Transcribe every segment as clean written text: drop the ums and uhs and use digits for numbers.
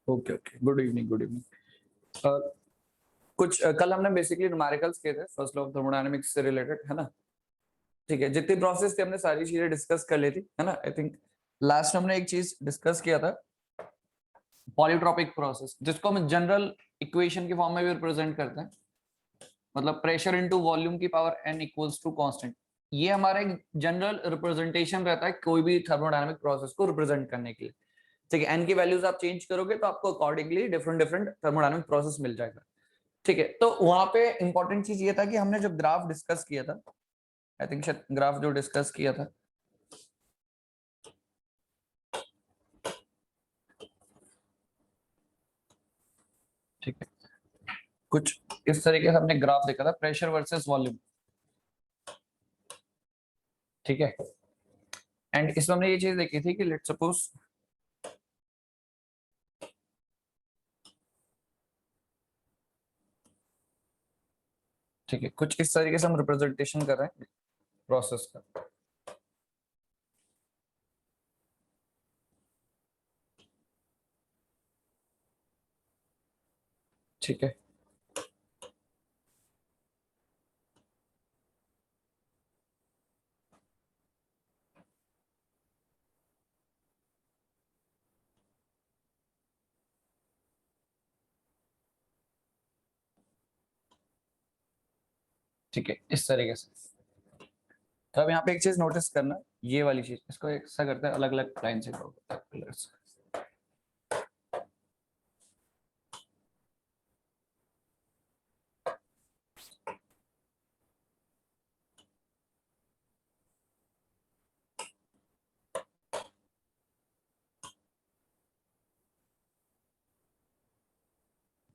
Okay okay, good evening good evening. कल हमने basically numericals किए थे फर्स्ट लॉ ऑफ थर्मोडायनामिक्स से रिलेटेड, है ना। ठीक है, जितनी प्रोसेस थी हमने सारी चीजें डिस्कस कर ली थी, है ना। आई थिंक लास्ट हमने एक चीज डिस्कस किया था, पॉलीट्रॉपिक प्रोसेस, जिसको हम जनरल इक्वेशन के फॉर्म में भी रिप्रेजेंट करते हैं, मतलब प्रेशर इनटू वॉल्यूम की power n equals to constant. ये हमारा एक जनरल रिप्रेजेंटेशन रहता है कोई भी थर्मोडायनामिक प्रोसेस को रिप्रेजेंट करने के लिए। ठीक है, n की वैल्यूज आप चेंज करोगे तो आपको accordingly different different thermodynamic process मिल जाएगा। ठीक है, तो वहां पे इंपॉर्टेंट चीज ये था कि हमने जो ग्राफ डिस्कस किया था, आई थिंक शायद ग्राफ जो डिस्कस किया था, ठीक है, कुछ इस तरीके से हमने ग्राफ देखा था, प्रेशर वर्सेस वॉल्यूम। ठीक है, एंड इसमें हमने ये चीज देखी थी कि लेट्स सपोज ठीक है, कुछ इस तरीके से हम रिप्रेजेंटेशन कर रहे हैं प्रोसेस का। ठीक है, ठीक है, इस तरीके से। तो अब यहाँ पे एक चीज नोटिस करना, ये वाली चीज, इसको एक सा करते हैं अलग अलग लाइन से कलर्स।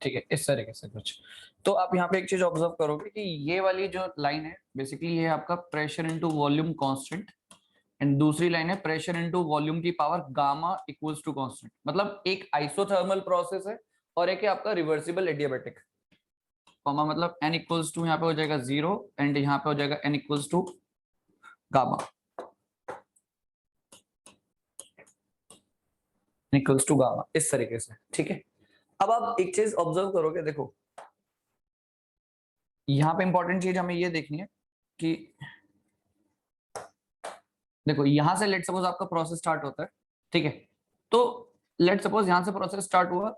ठीक है, इस तरीके से कुछ। तो आप यहाँ पे एक चीज ऑब्जर्व करोगे कि ये वाली जो लाइन है बेसिकली ये है आपका pressure into volume constant, and दूसरी लाइन है प्रेशर इनटू वॉल्यूम की power gamma equals to constant. मतलब एक आइसोथर्मल प्रोसेस है और एक है आपका रिवर्सिबल एडियाबैटिक, कॉमा मतलब n इक्वल्स टू यहाँ पे हो जाएगा 0 एंड यहाँ पे हो जाएगा n equals to gamma, equals to gamma, इस तरीके से। ठीक है, अब आप एक चीज ऑब्जर्व करोगे, देखो यहाँ पे इंपॉर्टेंट चीज हमें ये देखनी है कि देखो यहाँ से लेट सपोज आपका प्रोसेस स्टार्ट होता है। ठीक है, तो लेट सपोज यहाँ से प्रोसेस स्टार्ट हुआ,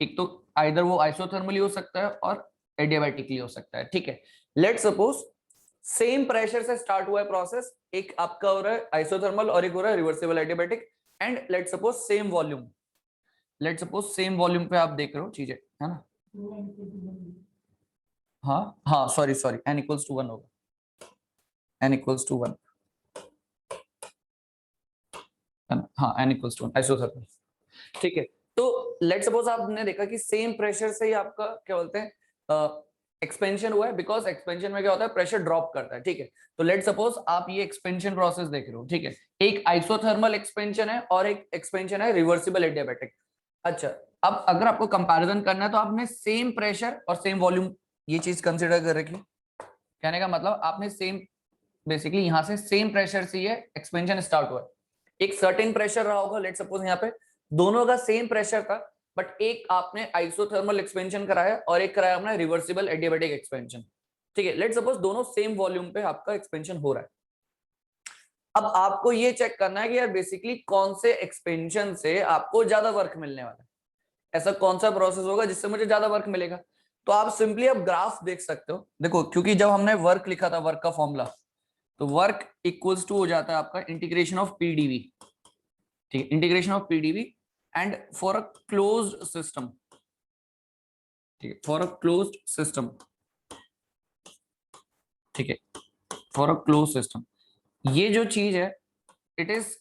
एक तो आइदर वो आइसोथर्मली हो सकता है और एडियाबैटिकली हो सकता है। ठीक है, लेट सपोज सेम प्रेशर से स्टार्ट हुआ है प्रोसेस, एक आपका हो रहा है आइसोथर्मल और एक हो रहा है reversible adiabatic, and let suppose same volume, let suppose same volume पे आप देख रहे हो चीजें, है ना। हाँ हाँ, sorry sorry, n equals to 1 होगा, n इक्वल्स टू 1, है ना। हाँ, n इक्वल्स टू 1 आइसोथर्मल। ठीक है, तो लेट सपोज आपने देखा कि सेम प्रेशर से ही आपका क्या बोलते हैं एक्सपेंशन हुआ है, बिकॉज एक्सपेंशन में क्या होता है, प्रेशर ड्रॉप करता है। ठीक है, तो लेट सपोज आप ये एक्सपेंशन प्रोसेस देख रहे हो। ठीक है, एक आइसोथर्मल एक्सपेंशन है और एक एक्सपेंशन है रिवर्सिबल एडियाबैटिक। अच्छा, अब अगर आपको कंपैरिजन करना है तो आपने सेम प्रेशर और सेम वॉल्यूम ये चीज कंसिडर कर रखी। कहने का मतलब आपने सेम, बेसिकली यहां से सेम प्रेशर से ये एक्सपेंशन स्टार्ट हुआ है, एक सर्टेन प्रेशर रहा होगा, लेट सपोज यहाँ पे दोनों का सेम प्रेशर था, बट एक आपने आइसोथर्मल एक्सपेंशन कराया और एक कराया आपने रिवर्सिबल एडियाबैटिक एक्सपेंशन। ठीक है, लेट सपोज दोनों सेम वॉल्यूम पे आपका एक्सपेंशन हो रहा है। अब आपको ये चेक करना है कि यार बेसिकली कौन से एक्सपेंशन से आपको ज्यादा वर्क मिलने वाला है, ऐसा कौन सा प्रोसेस होगा जिससे मुझे ज्यादा वर्क मिलेगा। तो आप सिंपली अब ग्राफ देख सकते हो, देखो क्योंकि जब हमने वर्क लिखा था, वर्क का फॉर्मूला, तो वर्क इक्वल्स टू हो जाता है आपका इंटीग्रेशन ऑफ पीडीवी। ठीक है, integration of PDV and for a closed system. ठीक है, फॉर अ क्लोज्ड सिस्टम। ठीक है, फॉर अ क्लोज सिस्टम, ये जो चीज है it is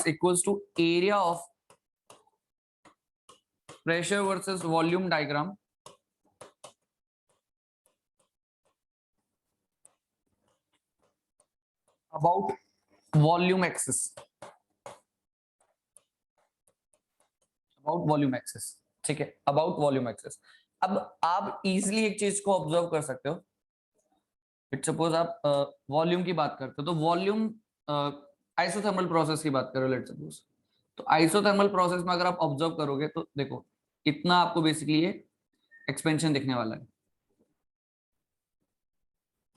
equals to area of pressure versus volume diagram about volume axis, about volume axis. ठीक है, अबाउट वॉल्यूम एक्सिस। अब आप इजिली एक चीज को ऑब्जर्व कर सकते हो, इट सपोज आप वॉल्यूम की बात करते हो तो वॉल्यूम आइसोथर्मल प्रोसेस की बात करो, लेट सपोज तो आइसोथर्मल प्रोसेस में अगर आप ऑब्जर्व करोगे तो देखो इतना आपको बेसिकली ये एक्सपेंशन दिखने वाला है,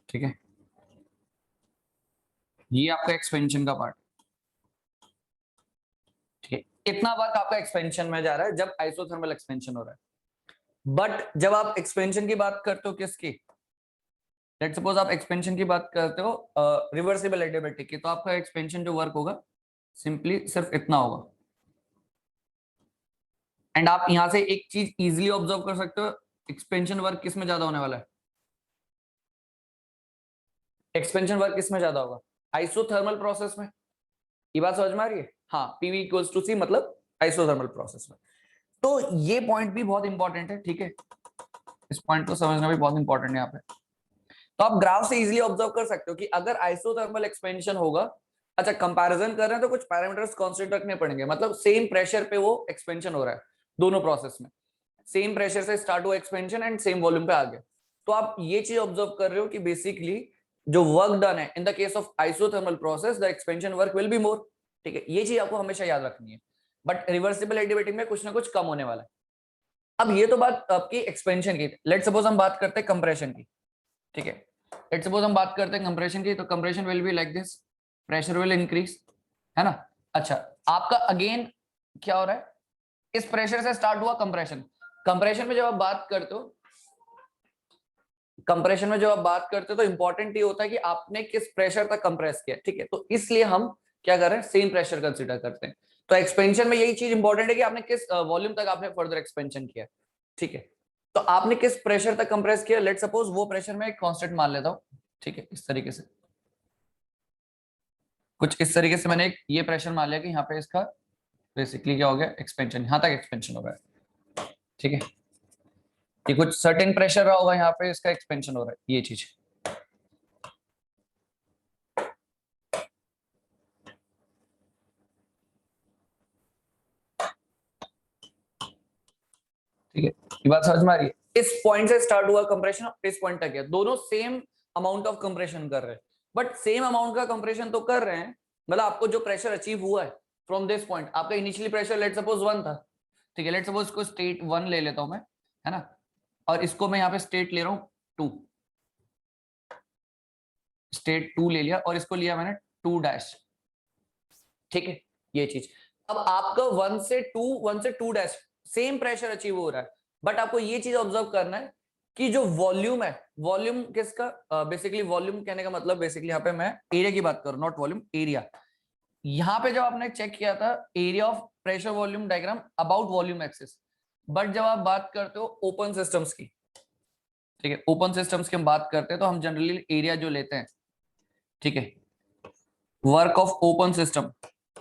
ठीक है, ये आपका एक्सपेंशन का पार्ट, ठीक है, इतना वर्क आपका एक्सपेंशन में जा रहा है जब आइसोथर्मल एक्सपेंशन हो रहा है। बट जब आप एक्सपेंशन की बात करते हो किसकी, लेट्स सपोज आप एक्सपेंशन की बात करते हो रिवर्सिबल एडियाबैटिक की, तो आपका एक्सपेंशन जो वर्क होगा सिंपली सिर्फ इतना होगा। एंड आप यहां से एक चीज इजीली ऑब्जर्व कर सकते हो, एक्सपेंशन वर्क किस में ज्यादा होने वाला है, एक्सपेंशन वर्क किस में ज्यादा होगा, आइसोथर्मल प्रोसेस में। ये बात समझ में आ रही है? हाँ, पीवी इक्वल्स टू सी मतलब आइसोथर्मल प्रोसेस में। तो ये पॉइंट भी बहुत इंपॉर्टेंट है, ठीक है, इस पॉइंट को समझना भी बहुत इंपॉर्टेंट है यहाँ पे। तो आप ग्राफ से इजीली ऑब्जर्व कर सकते हो कि अगर आइसोथर्मल एक्सपेंशन होगा, अच्छा कंपैरिजन कर रहे हैं तो कुछ पैरामीटर्स कांस्टेंट रखने पड़ेंगे, मतलब सेम प्रेशर पे वो एक्सपेंशन हो रहा है दोनों प्रोसेस में, सेम प्रेशर से स्टार्ट हुआ एक्सपेंशन एंड सेम वॉल्यूम पे आ गया। तो आप ये चीज ऑब्जर्व कर रहे हो कि बेसिकली जो वर्क डन है in the case of isothermal process the expansion work will be more, ठीक है, ये चीज आपको हमेशा याद रखनी है। बट रिवर्सिबल एडियाबैटिक में कुछ ना कुछ कम होने वाला है। अब ये तो बात आपकी एक्सपेंशन की, लेट्स सपोज हम बात करते हैं कंप्रेशन की, ठीक है, लेट्स सपोज हम बात करते हैं कंप्रेशन की, तो compression will be like this, pressure will increase, है ना। अच्छा, आपका अगेन क्या हो रहा है, इस प्रेशर से स्टार्ट हुआ कंप्रेशन, कंप्रेशन में जब आप बात करते हो, कंप्रेशन में जब आप बात करते हो तो इंपॉर्टेंट ये होता है कि आपने किस प्रेशर तक कंप्रेस किया, ठीक है, तो इसलिए हम क्या कर रहे हैं, सेम प्रेशर कंसीडर करते हैं। तो एक्सपेंशन में यही चीज इंपॉर्टेंट है कि आपने किस वॉल्यूम तक आपने फर्दर एक्सपेंशन किया, ठीक है, तो आपने किस प्रेशर तक कंप्रेस किया, लेट सपोज वो प्रेशर में एक कांस्टेंट मान लेता हूं, ठीक है, इस तरीके से, कुछ इस तरीके से मैंने एक ये प्रेशर मान लिया कि यहाँ पे इसका बेसिकली क्या हो गया, एक्सपेंशन, यहां तक एक्सपेंशन हो गया, ठीक है, ये कुछ सर्टेन प्रेशर रहा होगा, यहाँ पे इसका एक्सपेंशन हो रहा है, ये चीज, ठीक है, ये बात समझ में आ रही है। इस पॉइंट से स्टार्ट हुआ कंप्रेशन, इस पॉइंट तक गया, दोनों सेम अमाउंट ऑफ कंप्रेशन कर रहे हैं, बट सेम अमाउंट का कंप्रेशन तो कर रहे हैं, मतलब आपको जो प्रेशर अचीव हुआ है फ्रॉम दिस पॉइंट, आपका इनिशियली प्रेशर लेट सपोज 1 था, ठीक है, लेट सपोज इसको स्टेट 1 ले लेता हूं मैं, है ना, और इसको मैं यहाँ पे स्टेट ले रहा हूँ 2, स्टेट 2 ले लिया और इसको लिया मैंने 2 डैश, ठीक है, ये चीज। अब आपका 1 से 2 डैश सेम प्रेशर अचीव हो रहा है, बट आपको ये चीज ऑब्जर्व करना है कि जो वॉल्यूम है, वॉल्यूम किसका, बेसिकली वॉल्यूम कहने का मतलब बेसिकली यहाँ पे मैं एरिया की बात करूं, नॉट वॉल्यूम, एरिया। यहाँ पे जब आपने चेक किया था area of pressure volume diagram about volume axis, but जब आप बात करते हो ओपन सिस्टम्स की, ठीक है, ओपन सिस्टम्स की हम बात करते हैं तो हम जनरली एरिया जो लेते हैं, ठीक है, वर्क ऑफ ओपन सिस्टम,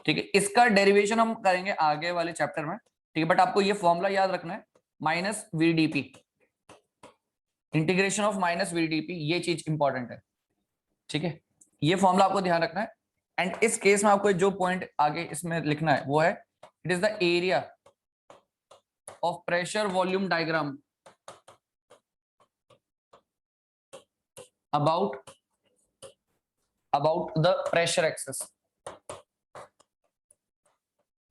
ठीक है, इसका डेरिवेशन हम करेंगे आगे वाले चैप्टर में, ठीक है, बट आपको ये फॉर्मूला याद रखना है, minus VDP, integration of minus VDP, ये चीज इंपॉर्टेंट है, ठीक है, ये फॉर्मूला आपको ध्यान रखना है। एंड इस केस में आपको जो पॉइंट आगे इसमें लिखना है वो है, it is the area of pressure volume diagram about the pressure axes,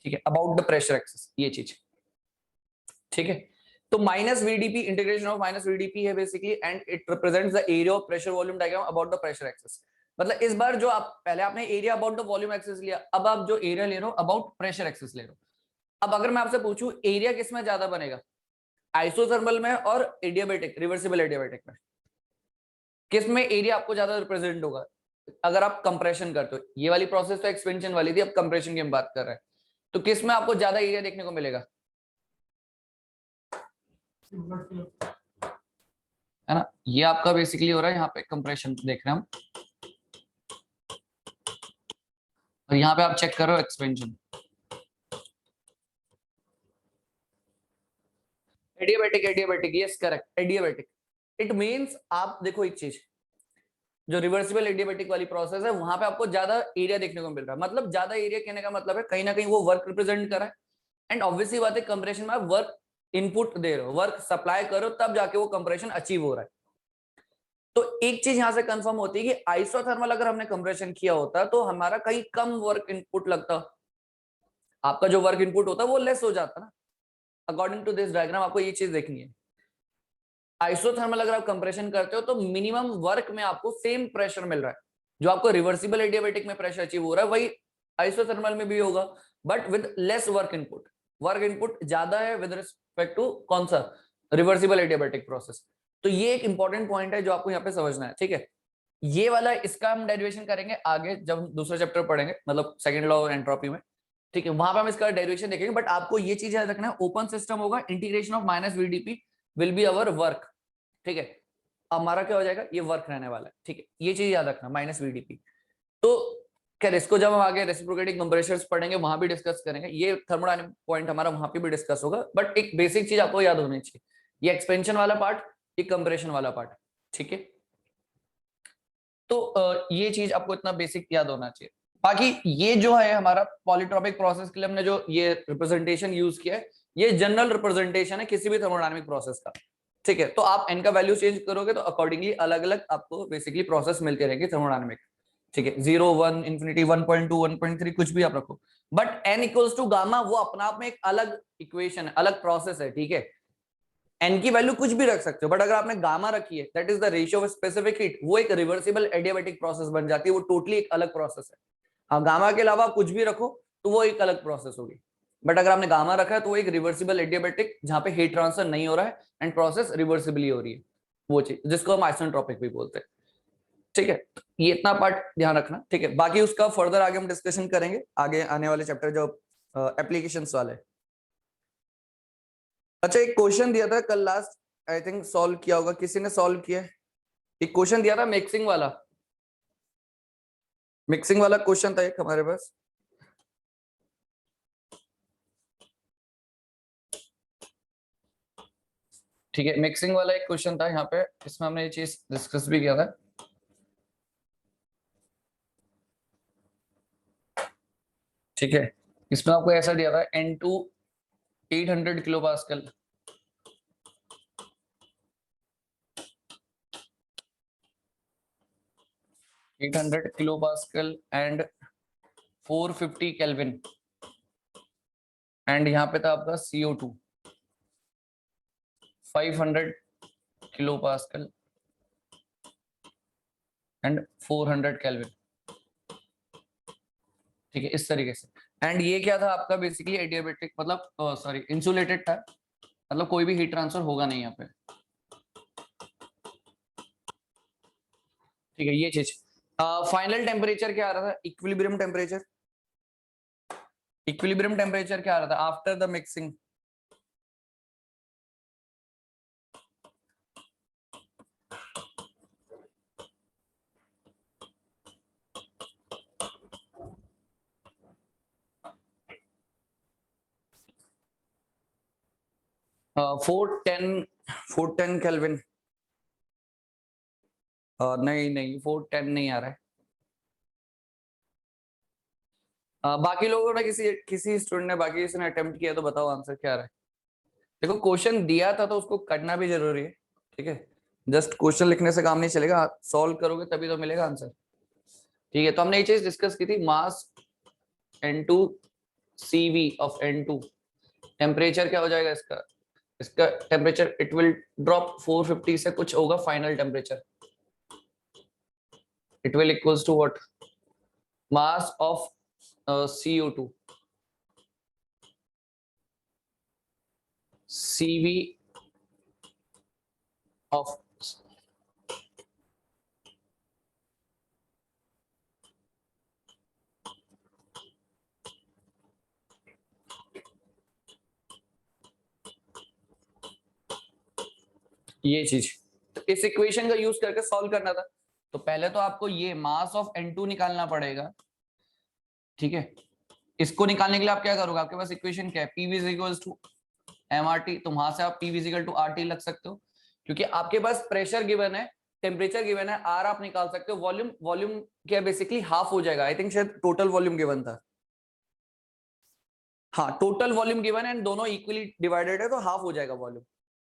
ठीक है, अबाउट द प्रेशर एक्सेस, ये चीज, ठीक है। तो minus VDP, integration of minus VDP है basically, and it represents the area of pressure volume diagram about the pressure axis. मतलब इस बार जो आप पहले आपने area about the volume axis लिया, अब आप जो एरिया ले रहे हो अबाउट प्रेशर एक्सेस ले रहे हो। अब अगर मैं आपसे पूछूं एरिया किस में ज्यादा बनेगा, आइसोथर्मल में और एडियाबैटिक, रिवर्सिबल एडियाबैटिक में, किस में एरिया आपको ज्यादा रिप्रेजेंट होगा अगर आप कंप्रेशन करते हो? ये वाली प्रोसेस तो एक्सपेंशन वाली थी, अब कंप्रेशन की हम बात कर रहे हैं, तो किस में आपको ज्यादा एरिया देखने को मिलेगा, है ना, ये आपका बेसिकली हो रहा है, यहाँ पे कंप्रेशन देख रहे हैं हम, और यहाँ पे आप चेक करो expansion, adiabatic, adiabatic, yes correct, adiabatic. It means आप देखो एक चीज, जो रिवर्सिबल एडियाबैटिक वाली प्रोसेस है वहां पे आपको ज्यादा एरिया देखने को मिल रहा है, मतलब ज्यादा एरिया कहने का मतलब है कहीं ना कहीं वो वर्क रिप्रेजेंट कर रहा है, एंड ऑब्वियसली बात है कंप्रेशन में आप वर्क इनपुट दे रहे हो, वर्क सप्लाई करो, तब जाके वो कंप्रेशन अचीव हो रहा है। तो एक चीज यहां से कंफर्म होती है कि आइसोथर्मल अगर हमने कंप्रेशन किया होता तो हमारा कहीं कम वर्क इनपुट लगता, आपका जो वर्क इनपुट होता है वो लेस हो जाता ना। अकॉर्डिंग टू दिस डायग्राम आपको ये चीज देखनी है। आइसोथर्मल अगर आप कंप्रेशन करते हो तो मिनिमम वर्क में आपको सेम प्रेशर मिल रहा है, जो आपको रिवर्सिबल एडियाबैटिक में प्रेशर अचीव हो रहा है वही आइसोथर्मल में भी होगा, but with lace work input. Work input ज्यादा है विद रिस्पेक्ट टू कौन सा, रिवर्सिबल एडियाबैटिक प्रोसेस। तो ये एक इंपॉर्टेंट पॉइंट है जो आपको यहाँ पे समझना है, ठीक है। ये वाला इसका हम डेरिवेशन करेंगे आगे जब हम दूसरा चैप्टर पढ़ेंगे, मतलब सेकंड लॉ ऑफ एंट्रोपी में, ठीक है, वहां पे हम इसका डेरिवेशन देखेंगे। बट आपको ये चीज याद रखना है, ओपन सिस्टम होगा, integration of minus VDP will be our work, ठीक है। हमारा क्या हो जाएगा, ये वर्क रहने वाला है, ठीक है, ये चीज याद रखना, माइनस वीडीपी। तो खैर इसको जब हम आगे रेसिप्रोकेटिंग कंप्रेशर्स पढ़ेंगे वहां भी डिस्कस करेंगे, ये थर्मोडायनामिक पॉइंट हमारा वहां पे भी डिस्कस होगा। बट एक बेसिक चीज आपको याद होनी चाहिए, ये एक्सपेंशन वाला पार्ट, ये कंप्रेशन वाला पार्ट, ठीक है। तो ये चीज आपको इतना बेसिक याद होना चाहिए। बाकी ये जो है हमारा पॉलीट्रॉपिक प्रोसेस के लिए हमने जो ये रिप्रेजेंटेशन यूज किया है, ये जनरल रिप्रेजेंटेशन है किसी भी थर्मोडायनामिक प्रोसेस का, ठीक है। तो आप n का वैल्यू चेंज करोगे तो अकॉर्डिंगली अलग अलग आपको बेसिकली प्रोसेस मिलते रहेंगे थर्मोडायनामिक, ठीक है। 0 1 इंफिनिटी 1.2 1.3 कुछ भी आप रखो, but n equals to gamma वो अपना आप में एक अलग इक्वेशन है, अलग प्रोसेस है, ठीक है। n की वैल्यू कुछ भी रख सकते हो, बट अगर आपने गामा रखी है, that is the ratio of specific heat, वो एक रिवर्सिबल एडियाबैटिक प्रोसेस बन जाती है, वो टोटली एक अलग प्रोसेस है। हाँ, गामा के अलावा कुछ भी रखो तो वो एक अलग प्रोसेस होगी, बट अगर आपने गामा रखा है तो वो एक रिवर्सिबल एडियाबैटिक जहां पे हीट ट्रांसफर नहीं हो रहा है एंड प्रोसेस रिवर्सिबली हो रही है, वो चीज जिसको हम आइसेंट्रोपिक भी बोलते हैं, ठीक है। ये इतना पार्ट ध्यान रखना, ठीक है। बाकी उसका फर्दर आगे हम डिस्कशन करेंगे आगे आने वाले चैप्टर जो एप्लीकेशंस वाले। अच्छा, एक क्वेश्चन दिया था कल लास्ट, आई थिंक सॉल्व किया होगा, किसी ने सॉल्व किया है? एक क्वेश्चन दिया था मिक्सिंग वाला, मिक्सिंग वाला क्वेश्चन था एक हमारे पास। ठीक है, मिक्सिंग वाला एक क्वेश्चन था यहाँ पे, इसमें हमने ये चीज डिस्कस भी किया था, ठीक है। इसमें आपको ऐसा दिया था N2 800 kilo pascal, 800 kilo pascal and 450 kelvin, and यहाँ पे था आपका CO2 500 kilo pascal and 400 kelvin, ठीक है, इस तरीके से। एंड ये क्या था आपका बेसिकली एडियाबैटिक, मतलब सॉरी इंसुलेटेड था, मतलब कोई भी हीट ट्रांसफर होगा नहीं यहाँ पे, ठीक है। ये चीज फाइनल टेम्परेचर क्या आ रहा था, इक्विलिब्रियम टेम्परेचर, इक्विलिब्रियम टेम्परेचर क्या आ रहा था after the mixing, four ten kelvin, नहीं नहीं 410 नहीं आ रहा है। बाकी लोगों ने किसी किसी स्टूडेंट ने बाकी किसी ने अटेम्प्ट किया तो बताओ आंसर क्या आ रहा है। देखो क्वेश्चन दिया था तो उसको करना भी जरूरी है, ठीक है। जस्ट क्वेश्चन लिखने से काम नहीं चलेगा, सॉल्व करोगे तभी तो मिलेगा आंसर, ठीक है। तो हमने ये चीज डिस्कस की थी, मास N2 CV of N2, temperature क्या हो जाएगा इसका, इसका टेम्परेचर इट विल ड्रॉप 450 से कुछ होगा final temperature, it will equals to what, mass of CO2 CV of, ये चीज। तो इस इक्वेशन का यूज करके सॉल्व करना था। तो पहले तो आपको ये मास ऑफ N2 निकालना पड़ेगा, ठीक है। इसको निकालने के लिए आप क्या करोगे, आपके पास इक्वेशन क्या है, PV is equals to MRT, तो वहां से आप PV is equal to RT लग सकते हो, क्योंकि आपके पास प्रेशर गिवन है, टेम्परेचर गिवन है, आर आप निकाल सकते हो, वॉल्यूम, वॉल्यूम क्या बेसिकली हाफ हो जाएगा, आई थिंक शायद टोटल वॉल्यूम गिवन था, हाँ टोटल वॉल्यूम गिवन है एंड दोनों इक्वली डिवाइडेड है तो हाफ हो जाएगा वॉल्यूम।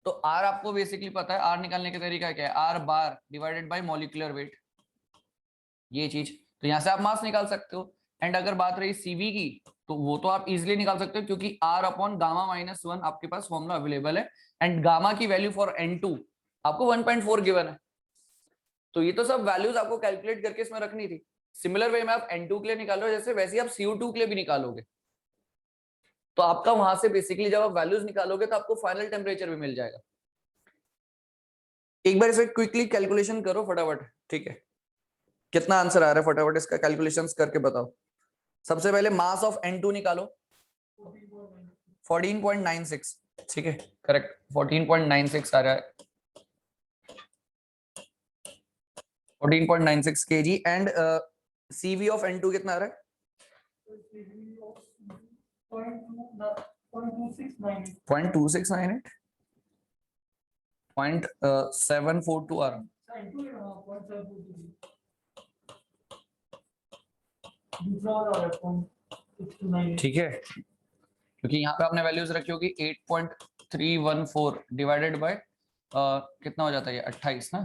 तो आर आपको बेसिकली पता है, आर निकालने का तरीका क्या है, are bar divided by molecular wait, ये चीज। तो यहां से आप मास निकाल सकते हो, एंड अगर बात रही सीवी की तो वो तो आप इजिली निकाल सकते हो क्योंकि R अपॉन गामा माइनस 1 आपके पास फॉर्मूला अवेलेबल है एंड गामा की वैल्यू फॉर N2 आपको 1.4 गिवन है। तो ये तो सब वैल्यूज आपको कैलकुलेट करके इसमें रखनी थी। सिमिलर वे में आप N2 के लिए निकालो जैसे वैसे ही आप CO2 के लिए भी निकालोगे। तो आपका वहां से बेसिकली जब आप वैल्यूज निकालोगे तो आपको फाइनल टेम्परेचर भी मिल जाएगा। एक बार इसे क्विकली कैलकुलेशन करो फटाफट, ठीक है, कितना आंसर आ रहा है फटाफट इसका कैलकुलेशंस करके बताओ। सबसे पहले मास ऑफ N2 निकालो 14.96, ठीक है करेक्ट 14.96 आ रहा है 14.96 kg and CV of N2 कितना आ रहा है 0.2698 0.742 आ रहा है ठीक है क्योंकि यहाँ पे आपने वैल्यूज रखी होगी 8.314 डिवाइडेड बाय कितना हो जाता है ये 28 ना,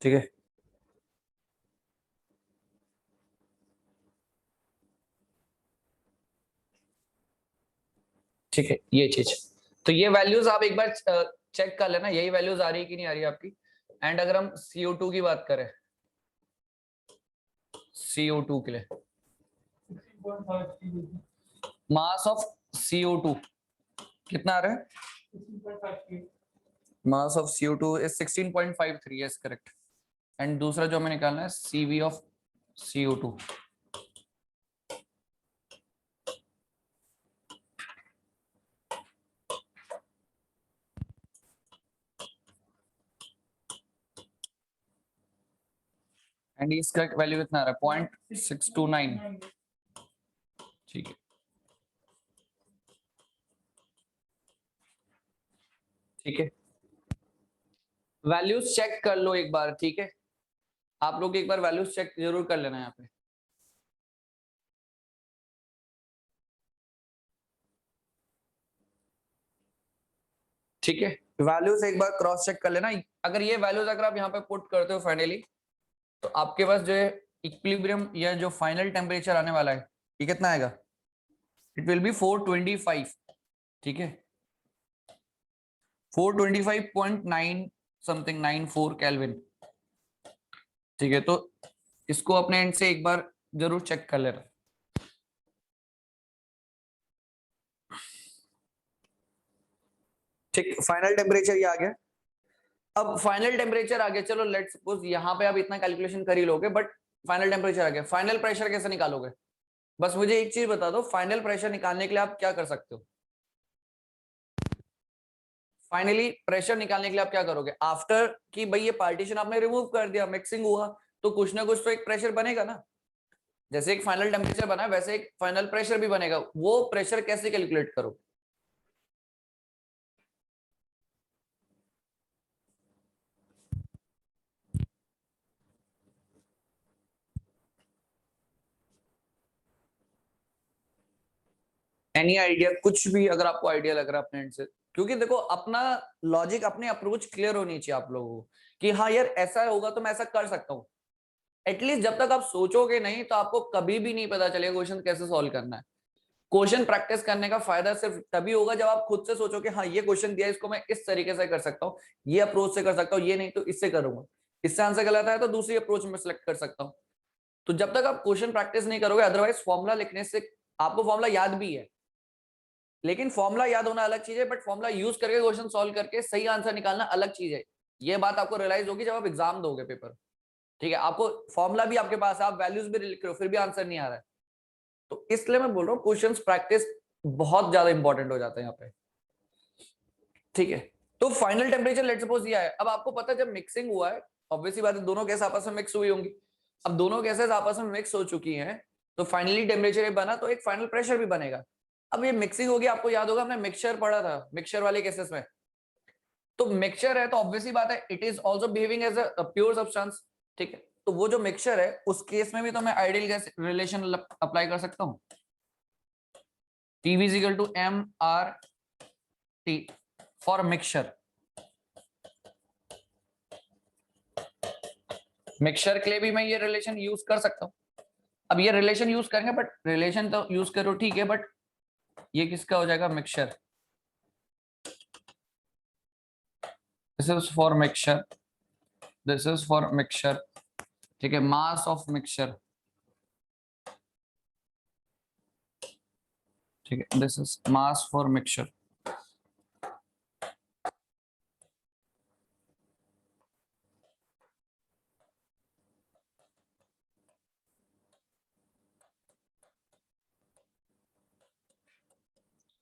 ठीक है ठीक है ये चीज। तो ये वैल्यूज आप एक बार चेक कर लेना यही वैल्यूज आ रही है कि नहीं आ रही है आपकी। एंड अगर हम CO2 की बात करें CO2 के लिए मास ऑफ CO2 कितना आ रहा है मास of CO2 is 16.53 yes correct and दूसरा जो हमें निकालना है CV ऑफ CO2 एंड इसका वैल्यू कितना आ रहा है 0.629 ठीक है ठीक है वैल्यूज चेक कर लो एक बार, ठीक है आप लोग एक बार वैल्यूज चेक जरूर कर लेना यहाँ पे। ठीक है वैल्यूज एक बार क्रॉस चेक कर लेना। अगर ये वैल्यूज अगर आप यहाँ पे पुट करते हो फाइनली तो आपके पास जो है इक्विलिब्रियम या जो फाइनल टेम्परेचर आने वाला है ये कितना आएगा इट विल बी 425 ठीक है 425.9 समथिंग 94 केल्विन ठीक है। तो इसको अपने एंड से एक बार जरूर चेक कर लेना। ठीक फाइनल टेम्परेचर ये आ गया। अब फाइनल टेम्परेचर आ गया चलो लेट्स सपोज यहाँ पे आप इतना कैलकुलेशन कर ही लोगे बट फाइनल टेम्परेचर आ गया फाइनल प्रेशर कैसे निकालोगे। बस मुझे एक चीज बता दो फाइनल प्रेशर निकालने के लिए आप क्या कर सकते हो। फाइनली प्रेशर निकालने के लिए आप क्या करोगे आफ्टर कि भाई ये पार्टीशन आपने रिमूव कर दिया मिक्सिंग हुआ तो कुछ ना कुछ तो एक प्रेशर बनेगा ना। जैसे एक फाइनल टेम्परेचर बना वैसे एक फाइनल प्रेशर भी बनेगा। वो प्रेशर कैसे कैलकुलेट करोगे। एनी आइडिया कुछ भी अगर आपको आइडिया लग रहा है अपने एंड से क्योंकि देखो अपना लॉजिक अपनी अप्रोच क्लियर होनी चाहिए आप लोगों को कि हाँ यार ऐसा होगा तो मैं ऐसा कर सकता हूँ। एटलीस्ट जब तक आप सोचोगे नहीं तो आपको कभी भी नहीं पता चलेगा क्वेश्चन कैसे सॉल्व करना है। क्वेश्चन प्रैक्टिस करने का फायदा सिर्फ तभी होगा जब आप खुद से सोचो कि हाँ ये क्वेश्चन दिया इसको मैं इस तरीके से कर सकता हूँ ये अप्रोच से कर सकता हूँ ये नहीं तो इससे करूंगा इससे आंसर गलत है तो दूसरी अप्रोच में सिलेक्ट कर सकता हूँ। तो जब तक आप क्वेश्चन प्रैक्टिस नहीं करोगे अदरवाइज फॉर्मुला लिखने से आपको फॉर्मुला याद भी है लेकिन फॉर्मुला याद होना अलग चीज है बट फॉर्मुला यूज करके क्वेश्चन सॉल्व करके सही आंसर निकालना अलग चीज है। ये बात आपको रियलाइज होगी जब आप एग्जाम दोगे पेपर। ठीक है आपको फॉर्मुला भी आपके पास है आप वैल्यूज भी लिख रहे हो फिर भी आंसर नहीं आ रहा है। तो इसलिए मैं बोल रहा हूँ क्वेश्चन प्रैक्टिस बहुत ज्यादा इंपॉर्टेंट हो जाता है यहाँ पे। ठीक है तो फाइनल टेम्परेचर लेट्स सपोज ये है। अब आपको पता है जब मिक्सिंग हुआ है ऑब्वियसली बात है दोनों गैस आपस में मिक्स हुई होंगी। अब दोनों गैसेस आपस में मिक्स हो चुकी हैं तो फाइनली टेम्परेचर ये बना तो एक फाइनल प्रेशर भी बनेगा। अब ये मिक्सिंग होगी आपको याद होगा हमने मिक्सचर पढ़ा था मिक्सचर वाले केसेस में। तो मिक्सचर है तो ऑब्वियसली बात है it is also behaving as a pure substance. ठीक है तो वो जो मिक्सचर है उस केस में भी तो मैं आइडियल गैस रिलेशन अप्लाई कर सकता हूँ PV is equal to MRT for mixture. Mixture के लिए भी मैं ये रिलेशन यूज कर सकता हूँ अब ये रिलेशन यूज करेंगे, बट रिलेशन तो यूज करो ठीक है, बट ये किसका हो जाएगा, mixture. This is for mixture, this is for mixture, ठीक है, मास ऑफ मिक्सचर, ठीक है, this is mass for mixture.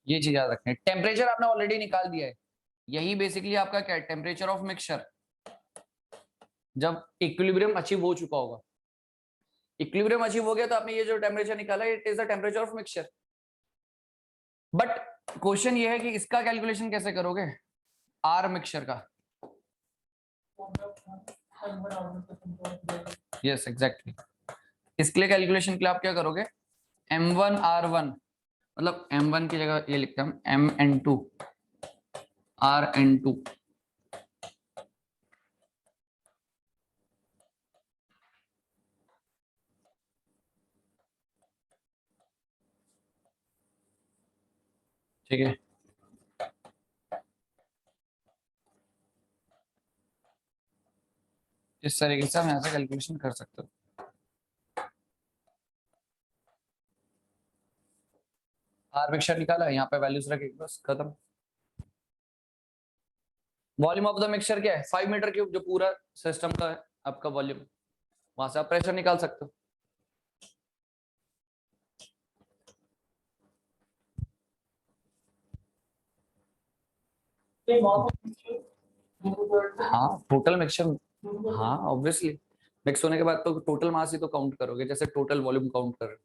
ये चीज याद रखनी है। टेम्परेचर आपने ऑलरेडी निकाल दिया है, यही बेसिकली आपका क्या है, टेम्परेचर ऑफ मिक्सचर, जब इक्विलिब्रियम अचीव हो चुका होगा। इक्विलिब्रियम अचीव हो गया तो आपने ये जो टेम्परेचर निकाला, it is the temperature of mixture. But question ये है कि इसका कैलकुलेशन कैसे करोगे, आर मिक्सचर का। यस एग्जैक्टली, इसके लिए कैलकुलेशन के लिए आप क्या करोगे, M1R1, मतलब M1 की जगह ये लिखते हैं हम MN2 RN2, ठीक है। इस तरीके से हम यहाँ से कैलकुलेशन कर सकते हो। आर मिक्सचर निकाला, यहाँ पे वैल्यूज रखे, बस खत्म। वॉल्यूम ऑफ द मिक्सचर क्या है, 5 मीटर क्यूब, जो पूरा सिस्टम का है आपका वॉल्यूम, वहां से आप प्रेशर निकाल सकते हो। हाँ टोटल मिक्सचर, हाँ ऑब्वियसली मिक्स होने के बाद तो टोटल मास ही तो काउंट करोगे, जैसे टोटल वॉल्यूम काउंट कर रहे हो।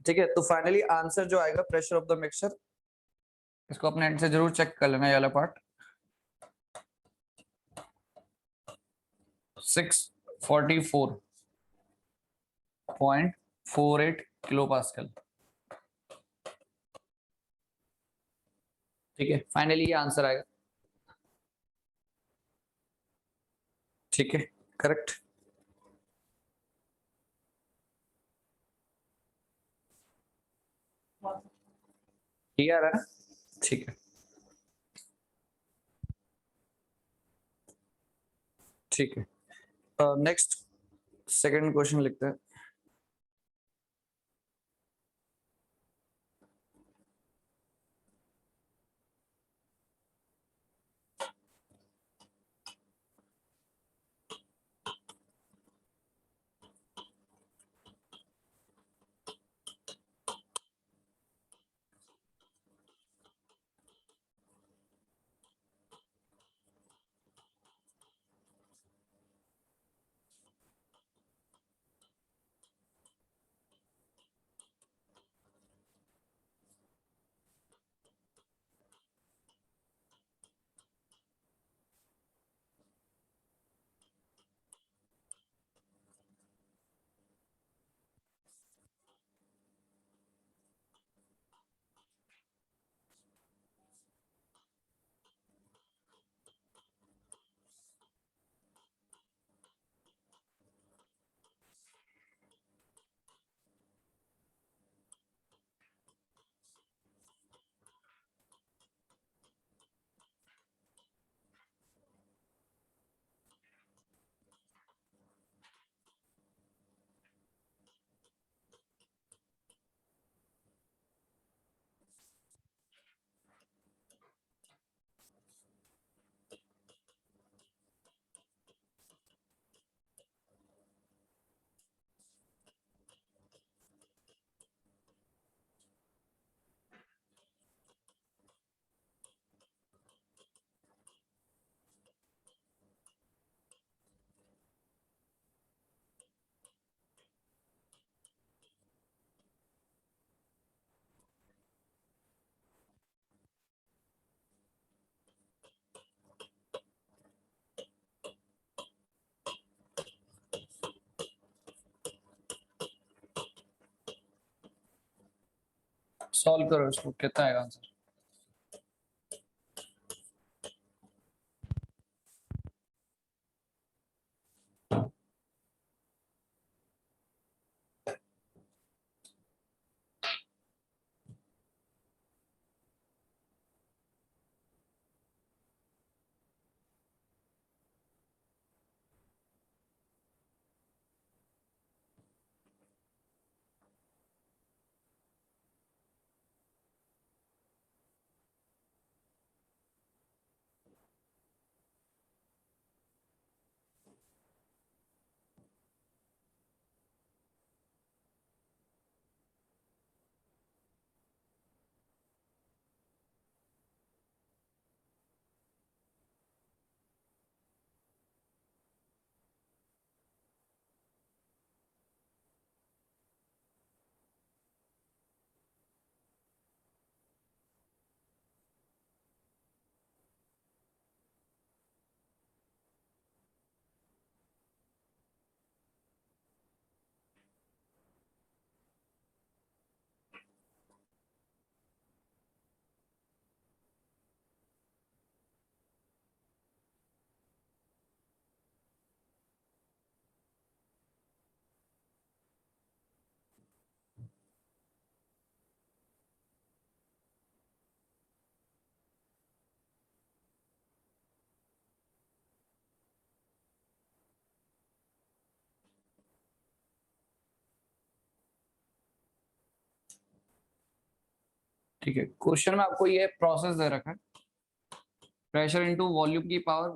ठीक है, तो फाइनली आंसर जो आएगा प्रेशर ऑफ द मिक्सचर, इसको अपने एंड से जरूर चेक कर लेना, ये वाला पार्ट, 644.48 किलो पास्कल। ठीक है, फाइनली ये आंसर आएगा। ठीक है, करेक्ट। ठीक आ रहा है ना, ठीक है, ठीक है। नेक्स्ट सेकंड क्वेश्चन लिखते हैं। सॉल्व करो इसको, कितना आएगा आंसर। ठीक है, क्वेश्चन में आपको ये प्रोसेस दे रखा है, प्रेशर इनटू वॉल्यूम की पावर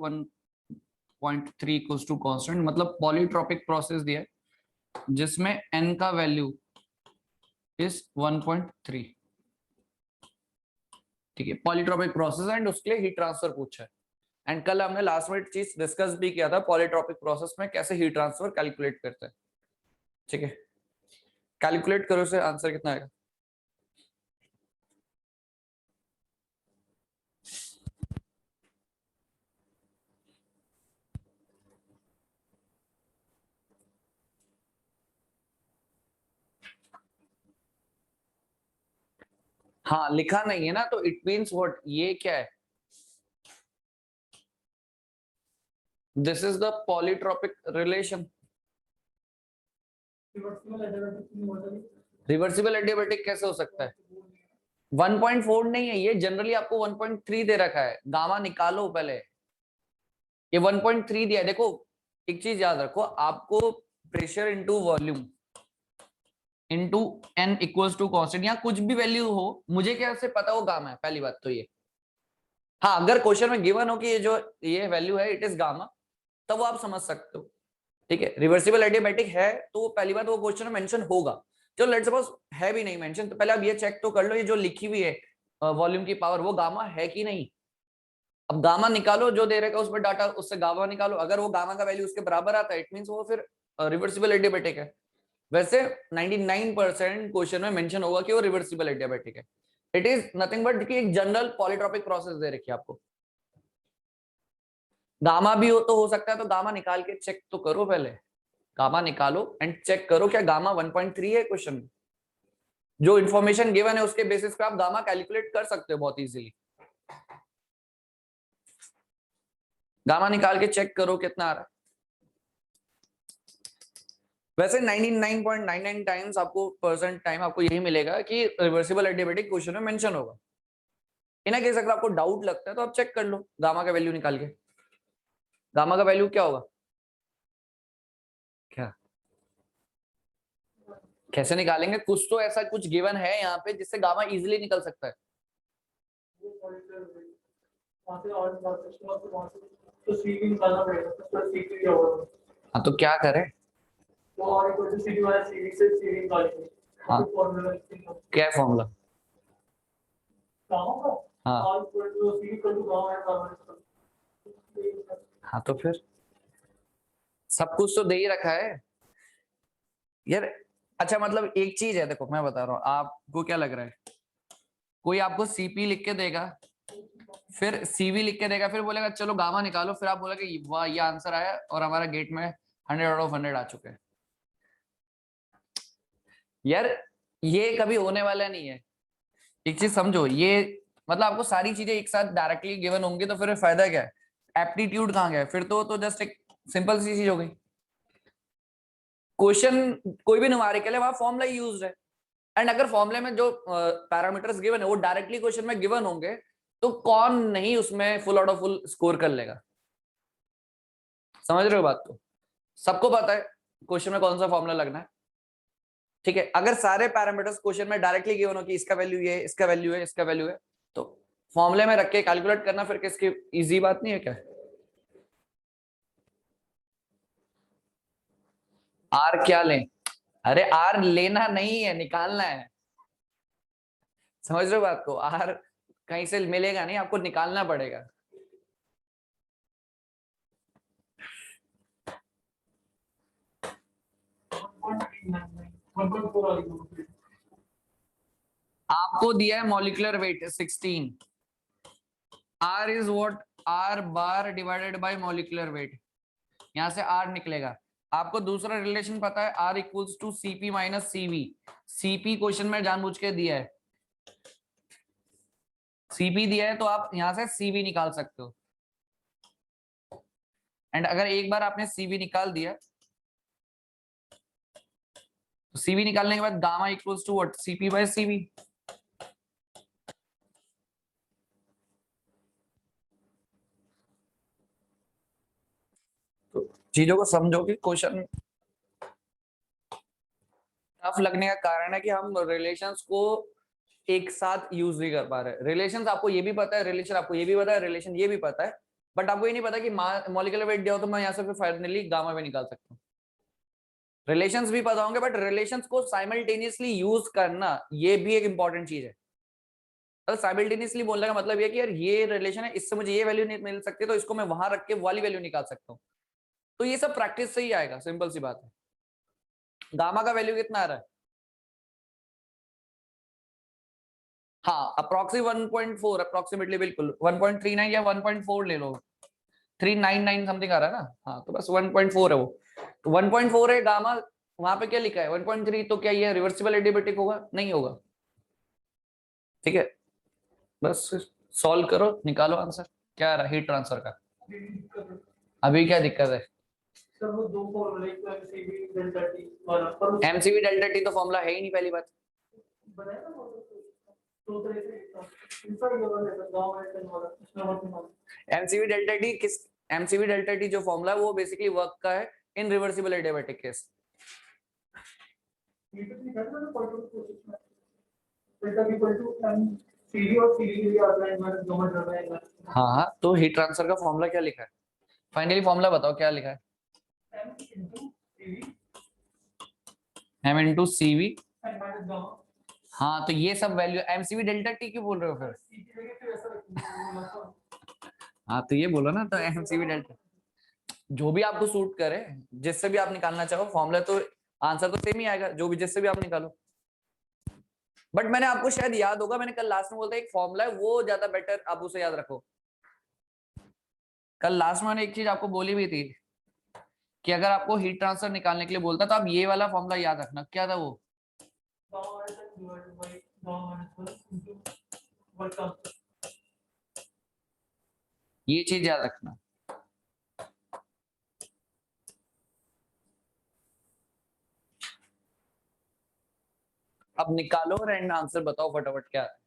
1.3 इक्वल्स टू कांस्टेंट, मतलब पॉलीट्रॉपिक प्रोसेस दिया है जिसमें n का वैल्यू इज 1.3। ठीक है, पॉलीट्रॉपिक प्रोसेस एंड उसके लिए हीट ट्रांसफर पूछा है। एंड कल हमने लास्ट में चीज डिस्कस भी किया था, पॉलीट्रॉपिक प्रोसेस में कैसे हीट ट्रांसफर कैलकुलेट करते हैं। ठीक है, कैलकुलेट करो, से आंसर कितना आएगा। हाँ, लिखा नहीं है ना, तो इट मीन्स व्हाट, ये क्या है, this is the polytropic relation. Reversible adiabatic कैसे हो सकता है? 1.4 नहीं है ये, जनरली आपको 1.3 दे रखा है, गामा निकालो पहले। ये 1.3 दिया है। देखो एक चीज याद रखो, आपको pressure into volume into n equals to constant, यहाँ कुछ भी वैल्यू हो, मुझे कैसे पता वो गामा है, पहली बात तो ये। हाँ, अगर क्वेश्चन में गिवन हो कि ये जो ये वैल्यू है इट इज गामा, तब वो आप समझ सकते हो। ठीक है, रिवर्सिबल एडियाबैटिक है तो पहली बात वो क्वेश्चन में मेंशन होगा। जो लेट्स सपोज है भी नहीं मेंशन, तो पहले आप ये चेक तो कर लो, ये जो लिखी हुई है वॉल्यूम की पावर वो गामा है कि नहीं। अब गामा निकालो, जो दे रखा है उसमें डाटा, उससे गामा निकालो, अगर वो गामा का वैल्यू उसके बराबर आता है इट मींस वो फिर रिवर्सिबल एडियाबैटिक है। वैसे 99% क्वेश्चन में मेंशन होगा कि वो रिवर्सिबल एडियाबैटिक है। इट इज नथिंग बट कि एक जनरल पॉलीट्रॉपिक प्रोसेस दे रखी है आपको। गामा भी हो तो हो सकता है, तो गामा निकाल के चेक तो करो पहले, गामा निकालो एंड चेक करो क्या गामा 1.3 है क्वेश्चन में। जो इन्फॉर्मेशन गिवन है उसके बेसिस पे आप गामा कैलकुलेट कर सकते हो बहुत इजीली। गामा निकाल के चेक करो कितना आ रहा है। वैसे 99.99 टाइम्स आपको परसेंट टाइम आपको यही मिलेगा कि रिवर्सिबल एडियाबैटिक क्वेश्चन में मेंशन होगा। इन केस अगर आपको डाउट लगता है तो आप चेक कर लो गामा का वैल्यू निकाल के। गामा का वैल्यू क्या होगा, क्या कैसे निकालेंगे, कुछ तो ऐसा कुछ गिवन है यहाँ पे जिससे गामा इजीली निकल सकता है। हाँ तो क्या करें, हाँ क्या फॉर्मूला, हाँ हाँ तो फिर सब कुछ तो दे ही रखा है यार। अच्छा मतलब एक चीज है, देखो मैं बता रहा हूँ, आपको क्या लग रहा है, कोई आपको सीपी लिख के देगा, फिर सीवी लिख के देगा, फिर बोलेगा चलो गामा निकालो, फिर आप बोलोगे वाह ये आंसर आया और हमारा गेट में 100/100 आ चुके हैं। यार ये कभी होने वाला नहीं है। एक चीज समझो, ये मतलब आपको सारी चीजें एक साथ डायरेक्टली गिवन होंगी तो फिर फायदा क्या है, एप्टीट्यूड कहाँ गया, फिर तो जस्ट एक सिंपल सी चीज हो गई। क्वेश्चन कोई भी न्यूमेरिकल है वहां फॉर्मूला यूज है, एंड अगर फॉर्मूले में जो पैरामीटर्स गिवन है वो डायरेक्टली क्वेश्चन में गिवन होंगे तो कौन नहीं उसमें full out of full score कर लेगा। समझ रहे हो बात को, सबको पता है क्वेश्चन में कौन सा फॉर्मूला लगना है। ठीक है, अगर सारे पैरामीटर्स क्वेश्चन में डायरेक्टली गिवन हो कि इसका वैल्यू ये, इसका वैल्यू है, इसका वैल्यू है, तो फॉर्मूले में रख के कैलकुलेट करना फिर किसकी इजी बात नहीं है क्या। आर क्या लें, अरे आर लेना नहीं है, निकालना है। समझ रहे हो बात को, आर कहीं से मिलेगा नहीं, आपको निकालना पड़ेगा। आपको दिया है molecular weight 16, R is what, R bar divided by molecular weight, यहां से आर निकलेगा। आपको दूसरा रिलेशन पता है, R equals to CP minus CV. CP question में जानबूझ के दिया है, सीपी दिया है तो आप यहां से सीवी निकाल सकते हो। एंड अगर एक बार आपने सीवी निकाल दिया तो सीवी निकालने के बाद gamma equals to what, CP by CV. तो चीजों को समझो कि क्वेश्चन टफ लगने का कारण है कि हम रिलेशंस को एक साथ यूज नहीं कर पा रहे। रिलेशंस आपको ये भी पता है, रिलेशन आपको ये भी पता है, रिलेशन ये भी पता है, बट आपको ये नहीं पता कि मॉलिक्यूलर वेट दिया हो तो मैं यहाँ से फिर फाइनली गामा भी निकाल सकता हूँ। रिलेशंस भी पता होंगे, बट रिलेशंस को साइमल्टेनियसली यूज करना ये भी एक इंपॉर्टेंट चीज है। तो साइमल्टेनियसली बोलने का मतलब ये कि यार ये रिलेशन है, इससे मुझे ये वैल्यू नहीं मिल सकती, तो इसको मैं वहां रख के वाली वैल्यू निकाल सकता हूँ। तो ये सब प्रैक्टिस से ही आएगा, सिंपल सी बात है। गामा का वैल्यू कितना आ रहा है? हाँ, अप्रोक्सी 1.4 अप्रोक्सीमेटली, बिल्कुल 1.39 या 1.4 ले लो, 399 समथिंग आ रहा है ना। हाँ तो बस 1.4 है वो, तो 1.4 है गामा। वहां पे क्या लिखा है 1.3, तो क्या ये रिवर्सिबल एडियाबेटिक होगा? नहीं होगा। ठीक है, बस सॉल्व करो, निकालो आंसर। क्या आ रहा है हीट ट्रांसफर का? अभी क्या दिक्कत है? सर वो दो फॉर्मूला, एक तो एमसीवी डेल्टा टी वाला, पर एमसीवी डेल्टा टी तो फॉर्मूला है ही नहीं, पहली बात। बनाया ना वो तो तरह से इंसर्ट लेवल है गांव में वाला उसमें बहुत ही एमसीवी डेल्टा टी किस? एमसीवी डेल्टा टी जो फॉर्मूला है वो बेसिकली वर्क का है इन रिवर्सिबल एडियाबेटिक केस। ये तो नहीं करना ना पॉइंट प्रोसेस में delta equal to M CV और सीवी के लिए आता है माइनस गामा डबल है। हाँ, तो हीट ट्रांसफर का फॉर्मूला क्या लिखा है? फाइनली फॉर्मूला बताओ क्या लिखा है? M into CV M into CV and minus gamma. हाँ, तो ये सब वैल्यू एमसीवी डेल्टा टी क्यों बोल रहे हो फिर? सी की जगह फिर ऐसा रखेंगे। हाँ तो ये बोलो ना, तो एमसीवी डेल्टा जो भी आपको सूट करे, जिससे भी आप निकालना चाहो फॉर्मूला, तो आंसर तो सेम ही आएगा जो भी, जिससे भी आप निकालो। बट मैंने आपको शायद याद होगा, मैंने कल लास्ट में बोलता एक फॉर्मूला है वो ज्यादा बेटर, आप उसे याद रखो। कल लास्ट में मैंने एक चीज आपको बोली भी थी कि अगर आपको हीट ट्रांसफर निकालने के लिए बोलता तो आप ये वाला फॉर्मूला याद रखना। क्या था वो? ये चीज याद रखना। अब निकालो और एंड आंसर बताओ फटाफट क्या है।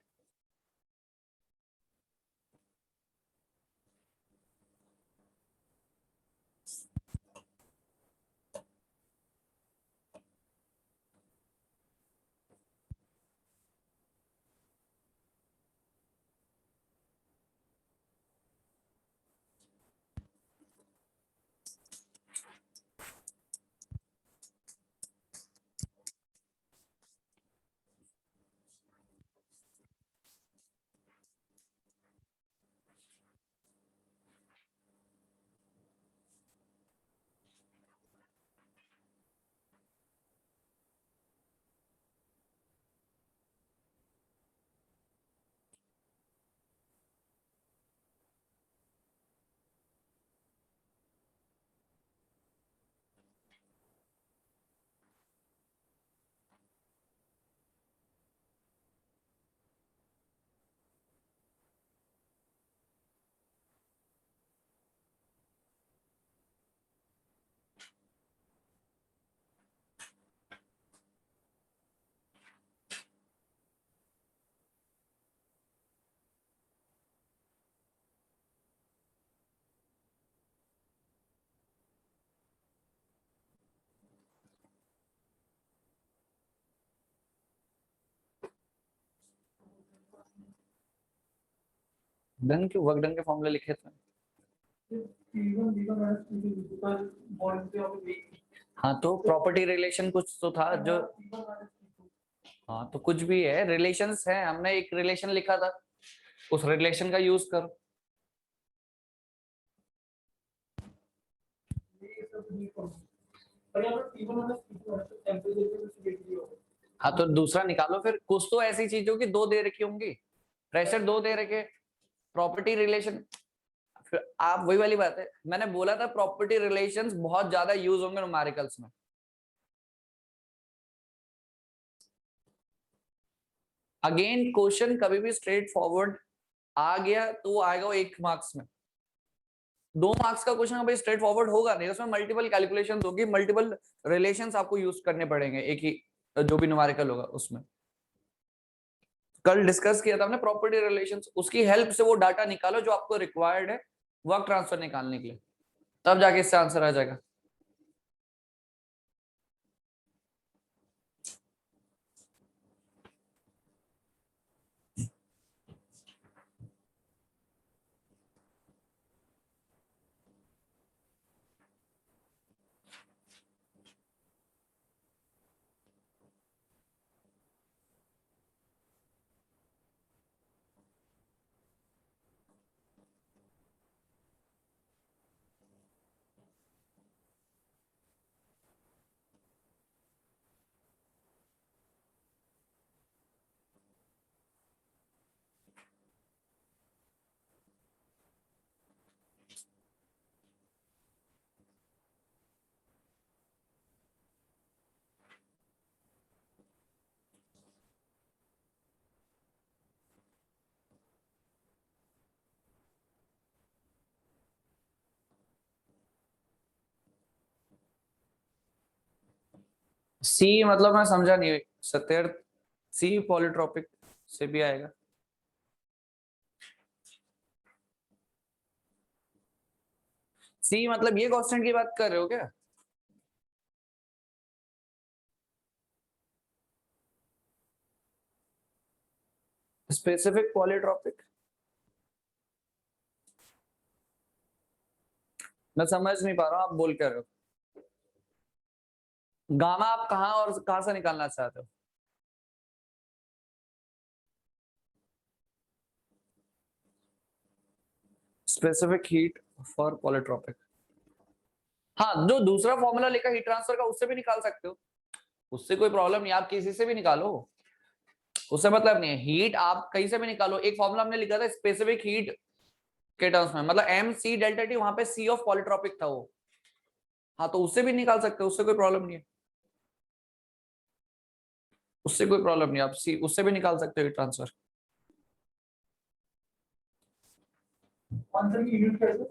डन के वर्क डन के फॉर्मूले लिखे थे। हाँ तो प्रॉपर्टी रिलेशन कुछ तो था जो, हाँ तो कुछ भी है, रिलेशंस है, हमने एक रिलेशन लिखा था, उस रिलेशन का यूज करो। हाँ तो दूसरा निकालो फिर, कुछ तो ऐसी चीज होगी, दो दे रखी होंगी, प्रेशर दो दे रखे, प्रॉपर्टी रिलेशन। फिर आप वही वाली बात है, मैंने बोला था प्रॉपर्टी रिलेशंस बहुत ज्यादा यूज होंगे न्यूमेरिकल्स में। अगेन क्वेश्चन कभी भी स्ट्रेट फॉरवर्ड आ गया तो वो आएगा वो 1 मार्क्स में। 2 मार्क्स का क्वेश्चन भाई स्ट्रेट फॉरवर्ड होगा नहीं, उसमें मल्टीपल कैलकुलेशन होगी, मल्टीपल रिलेशंस आपको यूज करने पड़ेंगे एक ही जो भी न्यूमेरिकल होगा उसमें। कल डिस्कस किया था हमने प्रॉपर्टी रिलेशंस, उसकी हेल्प से वो डाटा निकालो जो आपको रिक्वायर्ड है वर्क ट्रांसफर निकालने के लिए, तब जाके इससे आंसर आ जाएगा। सी मतलब मैं समझा नहीं सत्यर, सी पॉलीट्रॉपिक से भी आएगा। सी मतलब ये कांस्टेंट की बात कर रहे हो क्या? स्पेसिफिक पॉलीट्रॉपिक, मैं समझ नहीं पा रहा हूँ आप बोल क्या रहे हो। गामा आप कहाँ और कहाँ से निकालना चाहते हो? स्पेसिफिक हीट फॉर पॉलीट्रॉपिक, हाँ जो दूसरा फॉर्मूला लेकर हीट ट्रांसफर का उससे भी निकाल सकते हो, उससे कोई प्रॉब्लम नहीं, आप किसी से भी निकालो, उससे मतलब नहीं है। हीट आप कहीं से भी निकालो, एक फॉर्मूला हमने लिखा था स्पेसिफिक हीट के टर्म्स में, मतलब एम सी डेल्टा टी, वहां पे सी ऑफ पॉलीट्रॉपिक था वो, हाँ तो उससे भी निकाल सकते हो, उससे कोई प्रॉब्लम नहीं है, उससे कोई प्रॉब्लम नहीं, आप सी उससे भी निकाल सकते हो हीट ट्रांसफर। आंसर की यूनिट कैसे?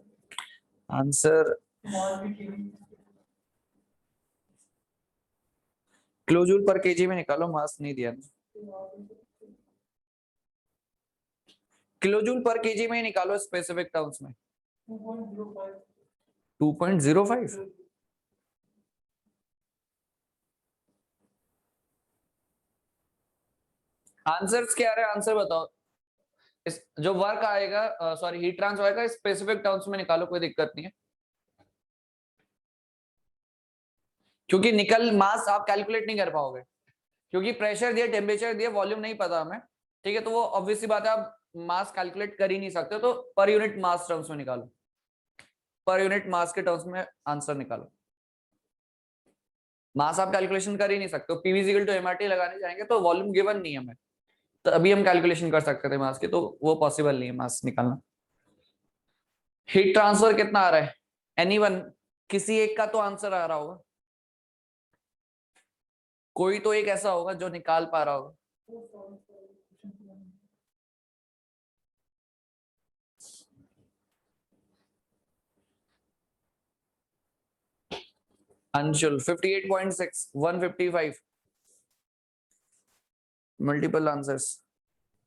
आंसर स्मॉल भी केवी। किलोजूल पर केजी में निकालो, मास नहीं दिया, किलोजूल पर केजी में ही निकालो स्पेसिफिक टर्म्स में। 2.05। 2.05 आंसर्स क्या रहे, आंसर बताओ। इस जो वर्क आएगा, सॉरी हीट ट्रांसफर आएगा स्पेसिफिक टर्म्स में निकालो, कोई दिक्कत नहीं है, क्योंकि निकल मास आप कैलकुलेट नहीं कर पाओगे, क्योंकि प्रेशर दिया, टेम्परेचर दिया, वॉल्यूम नहीं पता हमें, ठीक है, तो वो ऑब्वियसली बात है, आप मास कैलकुलेट कर ही नहीं सकते, तो पर यूनिट मास टर्म्स में निकालो, पर यूनिट मास के टर्म्स में आंसर निकालो। मास आप कैलकुलेशन कर ही नहीं सकते, पीवी टू एमआरटी लगाने जाएंगे तो वॉल्यूम गिवन नहीं है हमें, तो अभी हम कैलकुलेशन कर सकते थे मास की, तो वो पॉसिबल नहीं है मास निकालना। हीट ट्रांसफर कितना आ रहा है, एनीवन, किसी एक का तो आंसर आ रहा होगा, कोई तो एक ऐसा होगा जो निकाल पा रहा होगा। अंशुल 58.6 155 मल्टीपल आंसर्स,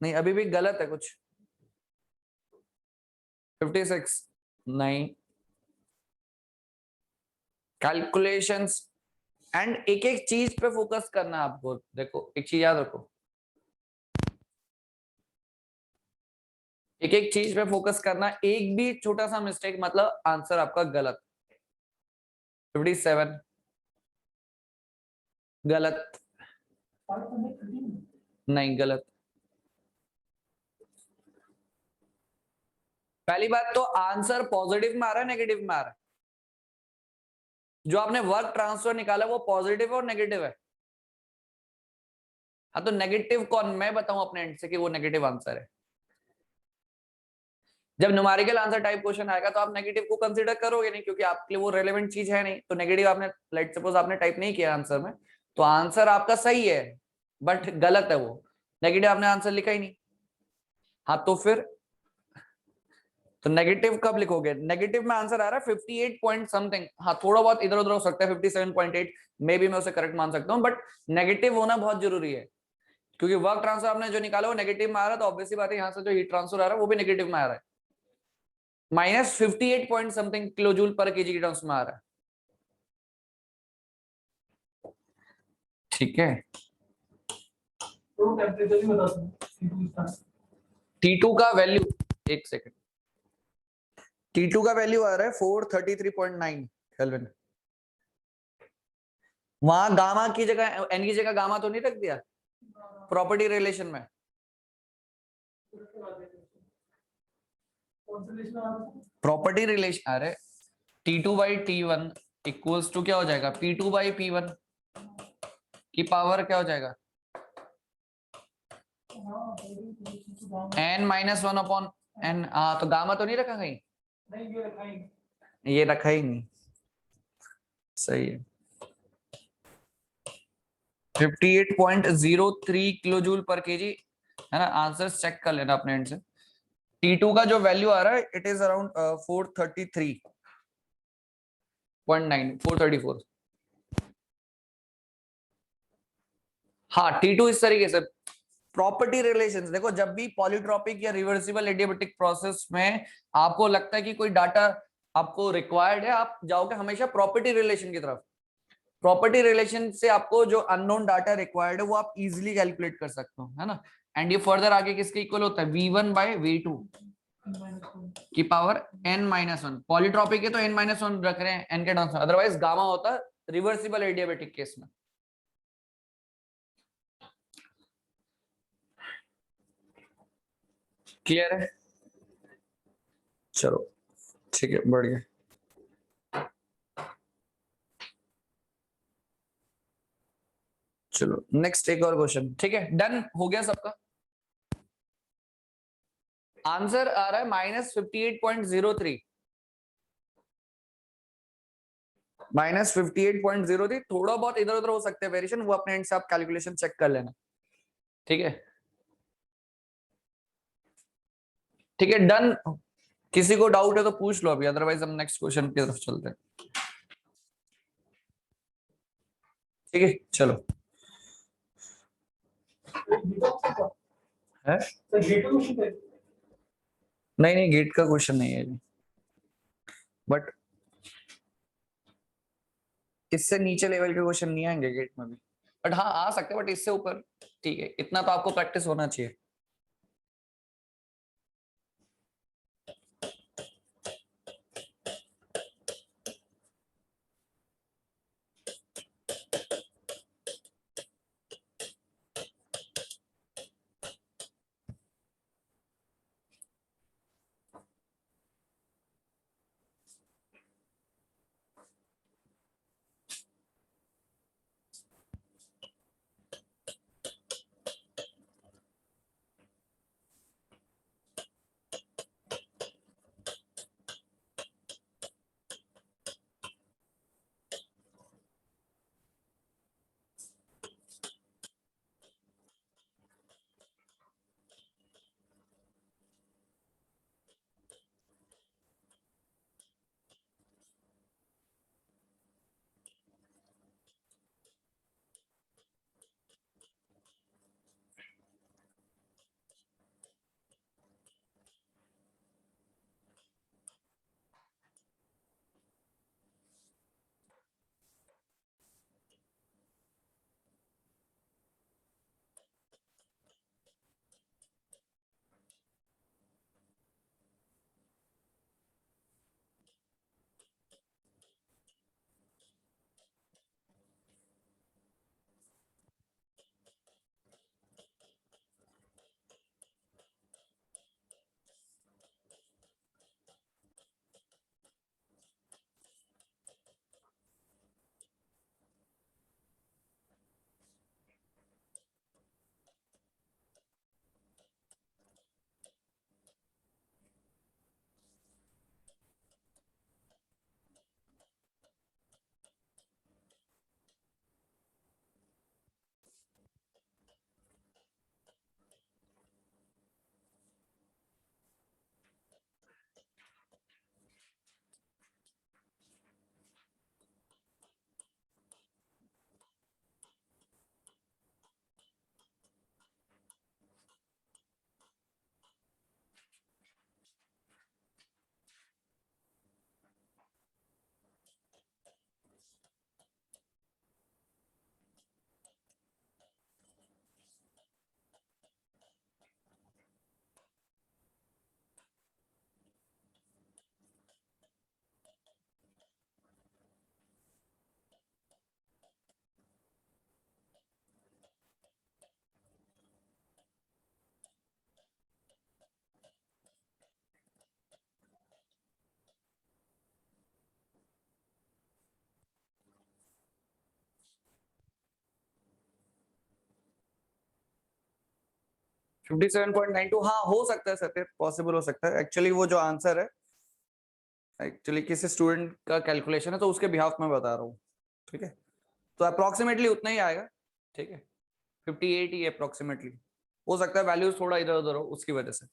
नहीं अभी भी गलत है कुछ, 56 नहीं, कैलकुलेशंस एंड एक एक चीज पे फोकस करना है आपको, देखो एक चीज याद रखो, एक एक चीज पे फोकस करना, एक भी छोटा सा मिस्टेक मतलब आंसर आपका गलत। 57 गलत, नहीं गलत। पहली बात तो आंसर पॉजिटिव में आ रहा है नेगेटिव में आ रहा है, जो आपने वर्क ट्रांसफर निकाला वो पॉजिटिव और नेगेटिव है, हाँ तो नेगेटिव कौन, मैं बताऊं अपने एंड से कि वो नेगेटिव आंसर है। जब न्यूमेरिकल आंसर टाइप क्वेश्चन आएगा तो आप नेगेटिव को कंसीडर करोगे नहीं, क्योंकि आपके लिए वो रेलेवेंट चीज है नहीं, तो नेगेटिव आपने, लेट सपोज आपने टाइप नहीं किया आंसर में, तो आंसर आपका सही है बट गलत है, वो नेगेटिव आपने आंसर लिखा ही नहीं, हाँ तो फिर तो नेगेटिव कब लिखोगे, नेगेटिव में आंसर आ रहा है 58 पॉइंट समथिंग, हाँ थोड़ा बहुत इधर उधर हो सकता है, 57.8 मे भी मैं उसे करेक्ट मान सकता हूँ, बट नेगेटिव होना बहुत जरूरी है, क्योंकि वर्क ट्रांसफर आपने जो निकाला वो नेगेटिव में आ रहा है, तो ऑब्वियसली बात है यहाँ से जो हीट ट्रांसफर आ रहा है वो भी नेगेटिव में आ रहा है, -58 पॉइंट समथिंग किलो जूल पर केजी के टर्म्स में आ रहा है, ठीक है। तो टेम्परेचर भी बता दूं। T2 का वैल्यू, एक सेकंड, T2 का वैल्यू आ रहा है 433.9 केल्विन, वहां गामा की जगह एन की जगह गामा तो नहीं रख दिया प्रॉपर्टी रिलेशन में, प्रॉपर्टी रिलेशन, अरे T2/T1 इक्वल्स टू क्या हो जाएगा, P2/P1 की पावर क्या हो जाएगा, n-1/n, हाँ तो गामा तो नहीं रखा कहीं, नहीं ये रखा ही, ये रखा ही नहीं, सही है। 58.03 किलो जूल पर केजी है ना, आंसर्स चेक कर लेना अपने एंड से। T2 का जो वैल्यू आ रहा है इट इज अराउंड 433.9 434, हाँ T2 इस तरीके से प्रॉपर्टी रिलेशंस देखो, जब भी पॉलीट्रॉपिक या रिवर्सिबल एडियाबेटिक प्रोसेस में आपको लगता है कि कोई डाटा आपको रिक्वायर्ड है, आप जाओगे हमेशा प्रॉपर्टी रिलेशन की तरफ। प्रॉपर्टी रिलेशन से आपको जो अननोन डाटा रिक्वायर्ड है वो आप इजीली कैलकुलेट कर सकते हो, है ना। एंड ये फर्दर आगे किसके इक्वल होता है, V1 बाय V2 की पावर n-1। पॉलीट्रॉपिक है तो n-1 रख रहे हैं n के टर्म्स में, अदरवाइज गामा होता है रिवर्सिबल एडियाबेटिक केस में। क्लियर है, चलो ठीक है, बढ़िया। चलो नेक्स्ट एक और क्वेश्चन, ठीक है, डन हो गया सबका। आंसर आ रहा है -58.03, -58.03। थोड़ा बहुत इधर उधर हो सकते हैं वेरिएशन, वो अपने एंड से आप कैलकुलेशन चेक कर लेना, ठीक है। ठीक है डन, किसी को डाउट है तो पूछ लो अभी, अदरवाइज हम नेक्स्ट क्वेश्चन की तरफ चलते हैं। ठीक है चलो। है सर गेट का क्वेश्चन है। नहीं नहीं, गेट का क्वेश्चन नहीं है, बट इससे नीचे लेवल के क्वेश्चन नहीं आएंगे गेट में भी, बट हाँ आ सकते हैं, बट इससे ऊपर ठीक है, इतना तो आपको प्रैक्टिस होना चाहिए। फिफ्टी 57.92, हाँ हो सकता है सत्य, पॉसिबल हो सकता है। एक्चुअली वो जो आंसर है एक्चुअली किसी स्टूडेंट का कैलकुलेशन है, तो उसके बिहाफ में बता रहा हूँ, ठीक है। तो अप्रोक्सीमेटली उतना ही आएगा, ठीक है, 58 ही अप्रोक्सीमेटली। हो सकता है वैल्यूज थोड़ा इधर उधर हो उसकी वजह से।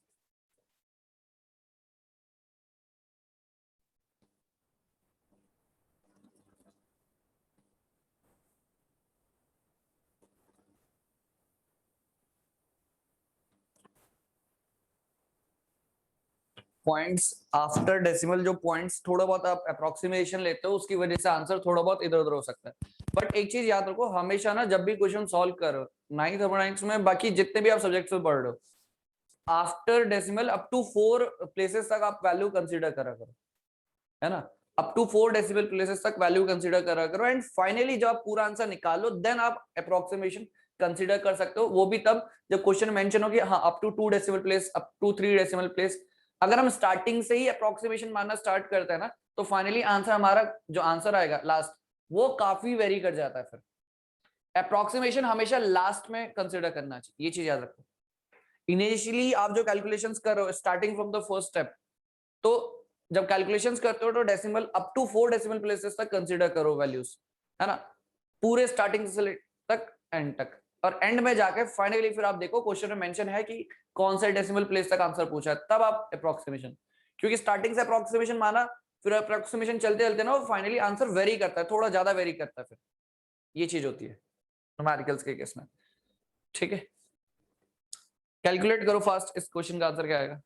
पॉइंट्स आफ्टर डेसिमल, जो पॉइंट्स थोड़ा बहुत आप अप्रोक्सीमेशन लेते हो उसकी वजह से आंसर थोड़ा बहुत इधर उधर हो सकता है। बट एक चीज याद रखो हमेशा ना, जब भी क्वेश्चन सॉल्व करो 9th और 9th में, बाकी जितने भी आप सब्जेक्ट्स में पढ़ रहे हो, after decimal up to 4 places तक आप वैल्यू कंसीडर करा करो, है ना। अप टू 4 डेसिमल प्लेसेस तक वैल्यू कंसीडर करा करो, एंड फाइनली जब आप पूरा आंसर निकालो देन आप अप्रोक्सीमेशन कंसीडर कर सकते हो। वो भी तब जब क्वेश्चन मेंशन हो कि हाँ up to 2 decimal place, up to 3 decimal place. अगर हम स्टार्टिंग से ही अप्रोक्सीमेशन मानना स्टार्ट करते हैं ना, तो फाइनली आंसर हमारा जो आंसर आएगा लास्ट, वो काफी वेरी कर जाता है। फिर अप्रोक्सीमेशन हमेशा लास्ट में कंसीडर करना चाहिए, ये चीज याद रखो। इनिशियली आप जो कैलकुलेशंस कर रहे हो starting from the first step, तो जब कैलकुलेशंस करते हो तो decimal up to 4 decimal places तक कंसीडर करो वैल्यूज, है ना, पूरे स्टार्टिंग से तक एंड तक। और एंड में जाके फाइनली फिर आप देखो क्वेश्चन में मेंशन है कि कौन से डेसिमल प्लेस तक आंसर पूछा है, तब आप अप्रोक्सीमेशन, क्योंकि स्टार्टिंग से अप्रोक्सीमेशन माना, फिर अप्रोक्सीमेशन चलते चलते ना वो फाइनली आंसर वेरी करता है, थोड़ा ज्यादा वेरी करता है। फिर ये चीज होती है न्यूमेरिकल्स के केस में, ठीक है। कैलकुलेट करो फास्ट, इस क्वेश्चन का आंसर क्या आएगा।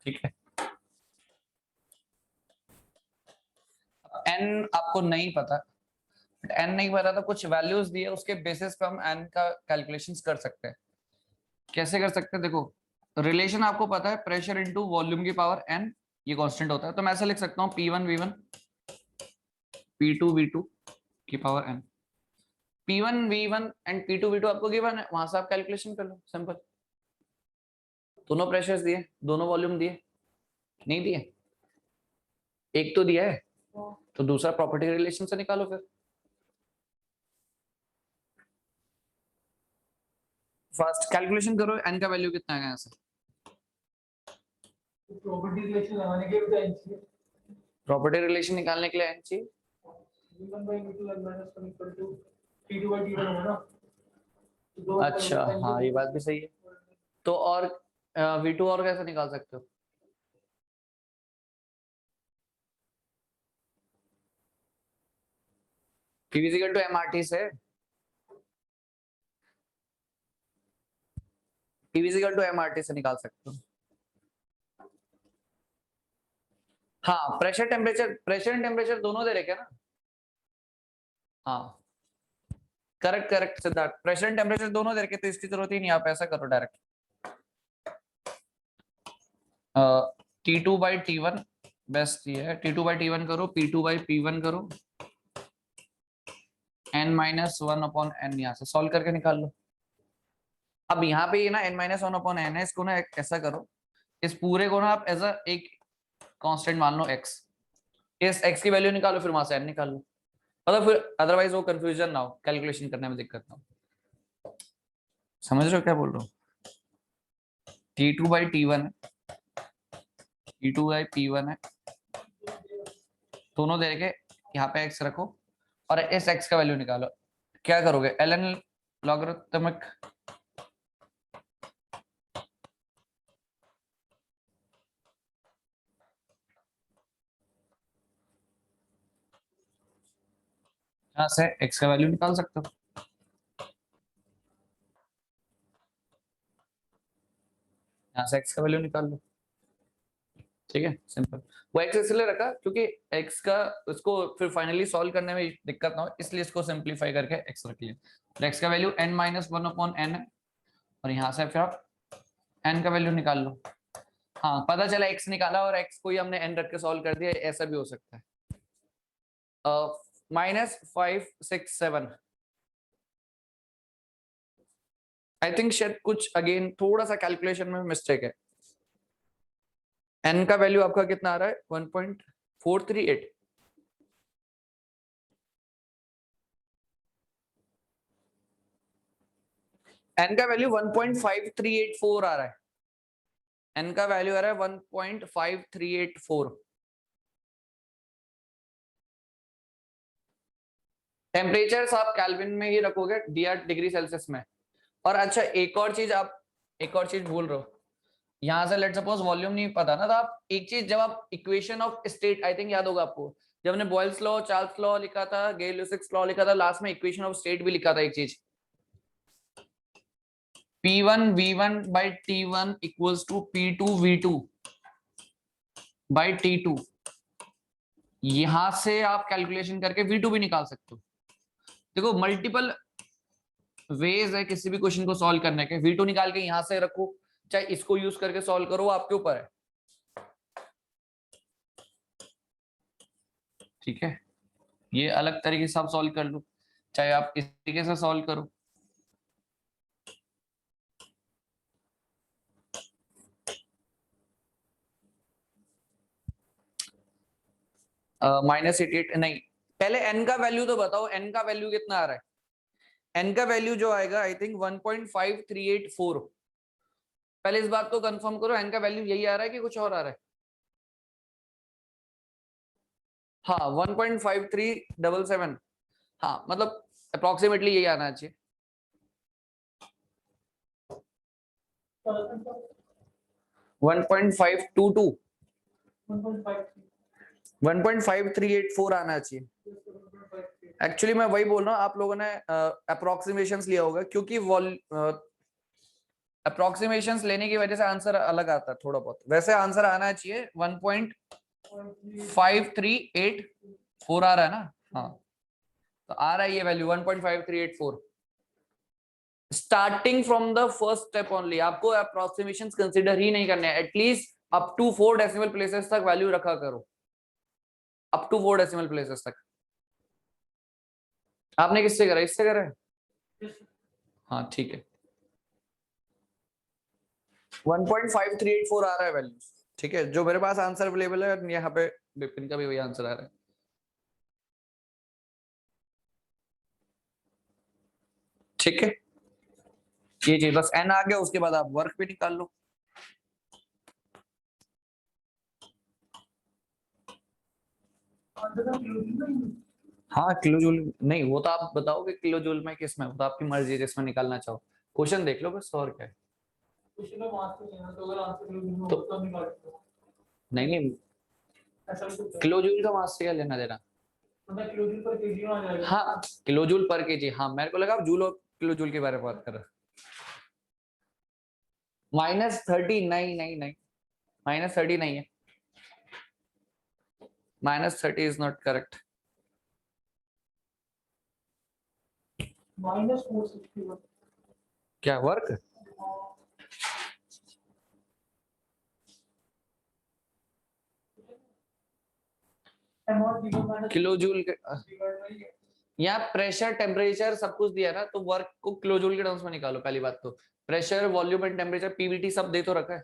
ठीक है, एन आपको नहीं पता, एन नहीं पता तो कुछ वैल्यूज दिए उसके बेसिस पे हम एन का कैलकुलेशंस कर सकते हैं। कैसे कर सकते हैं, देखो रिलेशन आपको पता है, प्रेशर इनटू वॉल्यूम की पावर एन, ये कांस्टेंट होता है। तो मैं ऐसे लिख सकता हूँ P1 V1 P2 V2 की power N. P1 V1 and P2 V2 आपको गिवन है, वहां से आप कैलकुलेशन कर लो, सिंपल। दोनों प्रेशर्स दिए, दोनों वॉल्यूम दिए, नहीं दिए, एक तो दिया है तो दूसरा प्रॉपर्टी रिलेशन से निकालो फिर। फर्स्ट कैलकुलेशन करो, एन का वैल्यू कितना है यहाँ से। प्रॉपर्टी रिलेशन लगाने के लिए चाहिए, प्रॉपर्टी रिलेशन निकालने के लिए एन चाहिए। v1 by v2 n minus 1 equal to t2 by t1 होगा ना, तो दो अच्छा हाँ, ये बात भी सही है। तो और V2 और कैसे निकाल सकते हो। P is equal to MRT से, P is equal to MRT से निकाल सकते हो। हाँ प्रेशर एंड टेम्परेचर दोनों दे रखे ना। हाँ correct correct Siddharth, pressure and temperature दोनों दे रखे, तो इसकी जरूरत ही नहीं, आप ऐसा करो direct T2 by T1 best ये है, T2 by T1 करो, P2 by P1 करो, n-1 अपॉन n, यहाँ से सॉल्व करके निकाल लो। अब यहाँ पे ये ना n-1 अपॉन n है, इसको ना ऐसा करो, इस पूरे को ना आप एज अ एक कांस्टेंट मान लो x, इस x की वैल्यू निकालो, फिर वहां से n निकाल लो, मतलब फिर अदरवाइज वो कंफ्यूजन ना हो, कैलकुलेशन करने में दिक्कत ना हो। समझ रहे हो क्या बोल रहा हूँ। T2 by T1 है, T2 by P1 है, दोनों दे के यहाँ पे x रखो और इस x का वैल्यू निकालो। क्या करोगे, ln लॉगरिथमिक यहाँ से x का वैल्यू निकाल सकते हो। यहाँ से x का वैल्यू निकाल लो, ठीक है, सिंपल। वो x इसलिए रखा क्योंकि x का उसको फिर फाइनली सॉल्व करने में दिक्कत ना हो, इसलिए इसको सिंपलीफाई करके x रख लिया। तो x का वैल्यू n माइनस 1/n है, और यहाँ से फिर आप n का वैल्यू निकाल लो। हाँ, पता चला x निकाला और x को ही हमने n रख के सॉल्व कर दिया, ऐसा भी हो सकता है। -567 आई थिंक शायद कुछ अगेन थोड़ा सा कैलकुलेशन में मिस्टेक है। n का वैल्यू आपका कितना आ रहा है? 1.438। n का वैल्यू 1.5384 आ रहा है। n का वैल्यू आ रहा है 1.5384। टेम्परेचर आप केल्विन में ही रखोगे, dr डिग्री सेल्सियस में। और अच्छा, एक और चीज भूल रहे हो। यहाँ से लेट सपोज वॉल्यूम नहीं पता ना, तो आप एक चीज, जब आप equation of state, I think याद होगा आपको, जब हमने बॉयल्स लॉ, चार्ल्स लॉ लिखा था, गेल-लुसिक्स लॉ लिखा था, लास्ट में इक्वेशन ऑफ स्टेट भी लिखा था एक चीज, P1 V1 by T1 equals to P2 V2 by T2। यहां से आप कैलकुलेशन करके V2 भी निकाल सकते हो। देखो, मल्टीपल वेज है किसी भी क्वेश्चन को सॉल्व करने के। V2 निकाल के यहां से रखो, चाहे इसको यूज करके सॉल्व करो, आपके ऊपर है, ठीक है। ये अलग तरीके से आप सॉल्व कर लो, चाहे आप इस तरीके से सॉल्व करो। -88 नहीं, पहले n का वैल्यू तो बताओ, n का वैल्यू कितना आ रहा है? n का वैल्यू जो आएगा आई थिंक 1.5384। पहले इस बात को कंफर्म करो, n का वैल्यू यही आ रहा है कि कुछ और आ रहा है? हाँ, 1.5377। हाँ, मतलब अप्रोक्सीमेटली यही आना चाहिए। 1.522 1.5384 आना चाहिए। एक्चुअली मैं वही बोल रहा हूँ, आप लोगों ने अप्रोक्सीमेशंस लिया होगा, क्योंकि अप्रोक्सीमेशंस लेने की वजह से आंसर अलग आता है थोड़ा बहुत। वैसे आंसर आना चाहिए 1.5384 आ रहा है ना? हाँ, तो आ रहा है ये value 1.5384। Starting from the first step only, आपको अप्रोक्सीमेशंस कंसीडर ही नहीं करने, at least up to 4 decimal places तक वैल्यू रखा करो, अप टू 4 डेसिमल प्लेसेस तक। आपने किससे करा? इससे करा है? हाँ, ठीक है। 1.5384 आ रहा है वैल्यू, ठीक है, जो मेरे पास आंसर अवेलेबल है। यहाँ पे विपिन का भी वही आंसर आ रहा है, ठीक है। ये चीज बस n आ गया, उसके बाद आप वर्क भी निकाल लो। हाँ, किलो जूल नहीं, वो तो आप बताओगे किलो जूल में किस में, वो तो आपकी मर्जी है जिसमें निकालना चाहो। क्वेश्चन देख लो बस, और क्या है। नहीं नहीं, किलो जूल का मास से क्या लेना देना? हाँ, किलो जूल पर केजी। हाँ, मेरे को लगा आप जूल और किलो जूल के बारे में बात कर रहे हो। -30 नहीं नहीं नहीं, -30 नहीं है, -30 इज नॉट करेक्ट। -461 क्या वर्क? किलो जूल के यहाँ प्रेशर, टेम्परेचर सब कुछ दिया ना, तो वर्क को किलो जूल के टर्म्स में निकालो। पहली बात तो pressure, volume and temperature, Pvt सब दे तो रखा है।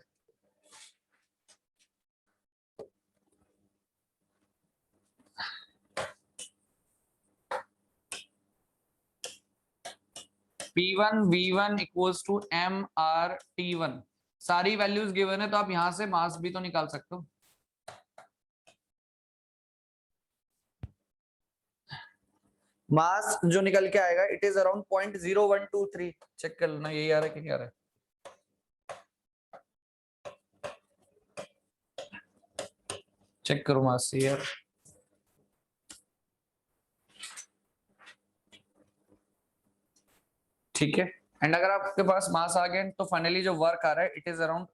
P1 V1 equals to MRT1, सारी वैल्यूज गिवन है, तो आप यहां से मास भी तो निकाल सकते हो। मास जो निकल के आएगा इट इज अराउंड 0.0123। चेक कर लेना यही आ रहा है कि नहीं आ रहा है। चेक करो मास यार। ठीक है, एंड अगर आपके पास मास आ गया तो फाइनली जो वर्क आ रहा है इट इज अराउंड,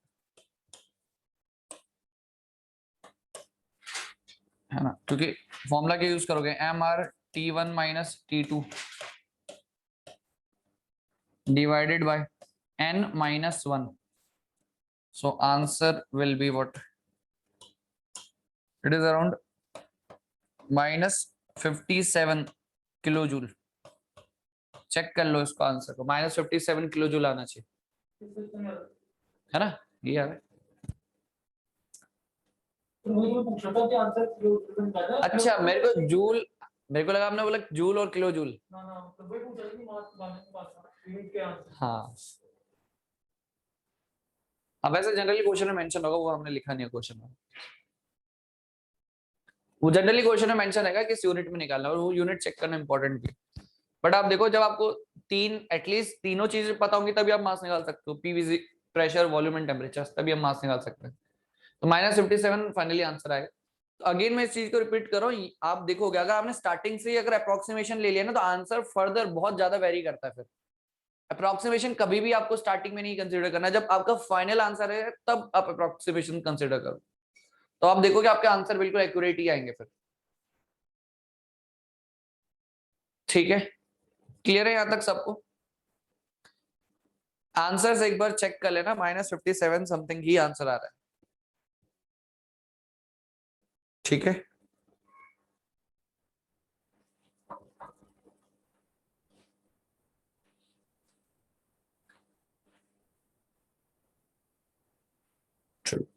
है ना, क्योंकि फॉर्मूला क्या यूज करोगे, mR(T1 - T2) divided by n-1, so answer will be what, it is around -57 kilo joule. Check कर लो इसको आंसर को, -57 किलो जूल आना चाहिए, है ना, ये आ रहा है। तो मुझे वो पूछा था कि आंसर जो अच्छा मेरे को जूल, मेरे को लगा आपने बोला जूल और किलो जूल। ना ना तो वही पूछा कि मास बनाने के बाद यूनिट के आंसर। हाँ, अब ऐसे जनरली क्वेश्चन में मेंशन होगा, वो हमने लिखा नहीं है क्वेश्चन में। वो जनरली क्वेश्चन में मेंशन है किस यूनिट में निकालना है, और वो यूनिट चेक करना इंपॉर्टेंट भी। बट आप देखो जब आपको एटलीस्ट तीनों चीजें पता होंगी तभी आप मास निकाल सकते हो, PV, pressure, volume and temperature, तभी हम मास निकाल सकते हैं। तो -57 फाइनली आंसर आएगा। तो अगेन मैं इस चीज को रिपीट कर रहा हूँ, आप देखोगे अगर आपने स्टार्टिंग से ही अगर अप्रोक्सीमेशन ले लिया ना तो आंसर फर्दर बहुत ज्यादा वेरी करता है। फिर अप्रोक्सीमेशन कभी भी आपको स्टार्टिंग में नहीं कंसीडर करना, जब आपका फाइनल आंसर है तब आप अप्रोक्सीमेशन कंसीडर करो, तो आप देखोगे आपके आंसर बिल्कुल एक्यूरेट ही आएंगे फिर। ठीक है, क्लियर है यहां तक सबको? आंसर्स एक बार चेक कर लेना, -57 समथिंग ही आंसर आ रहा है। ठीक है,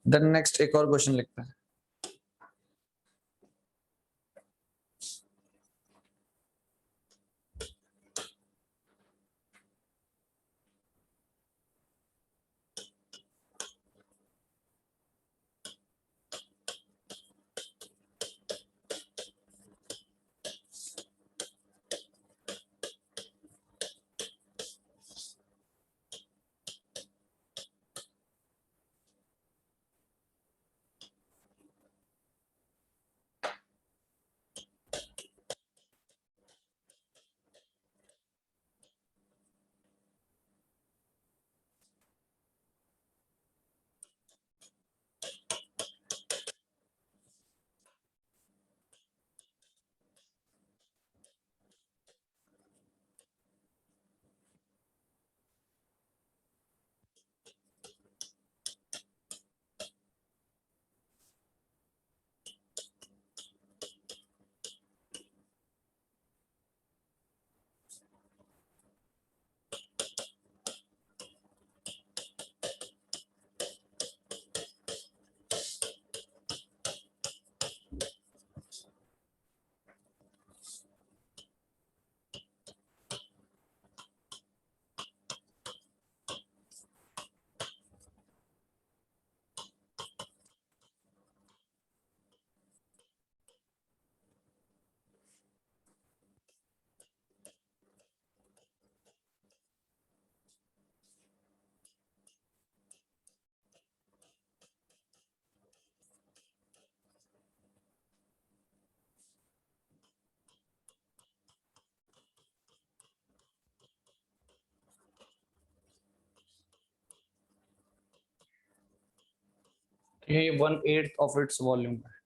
देन नेक्स्ट एक और क्वेश्चन लिखते हैं। ये 1/8 ऑफ इट्स वॉल्यूम है।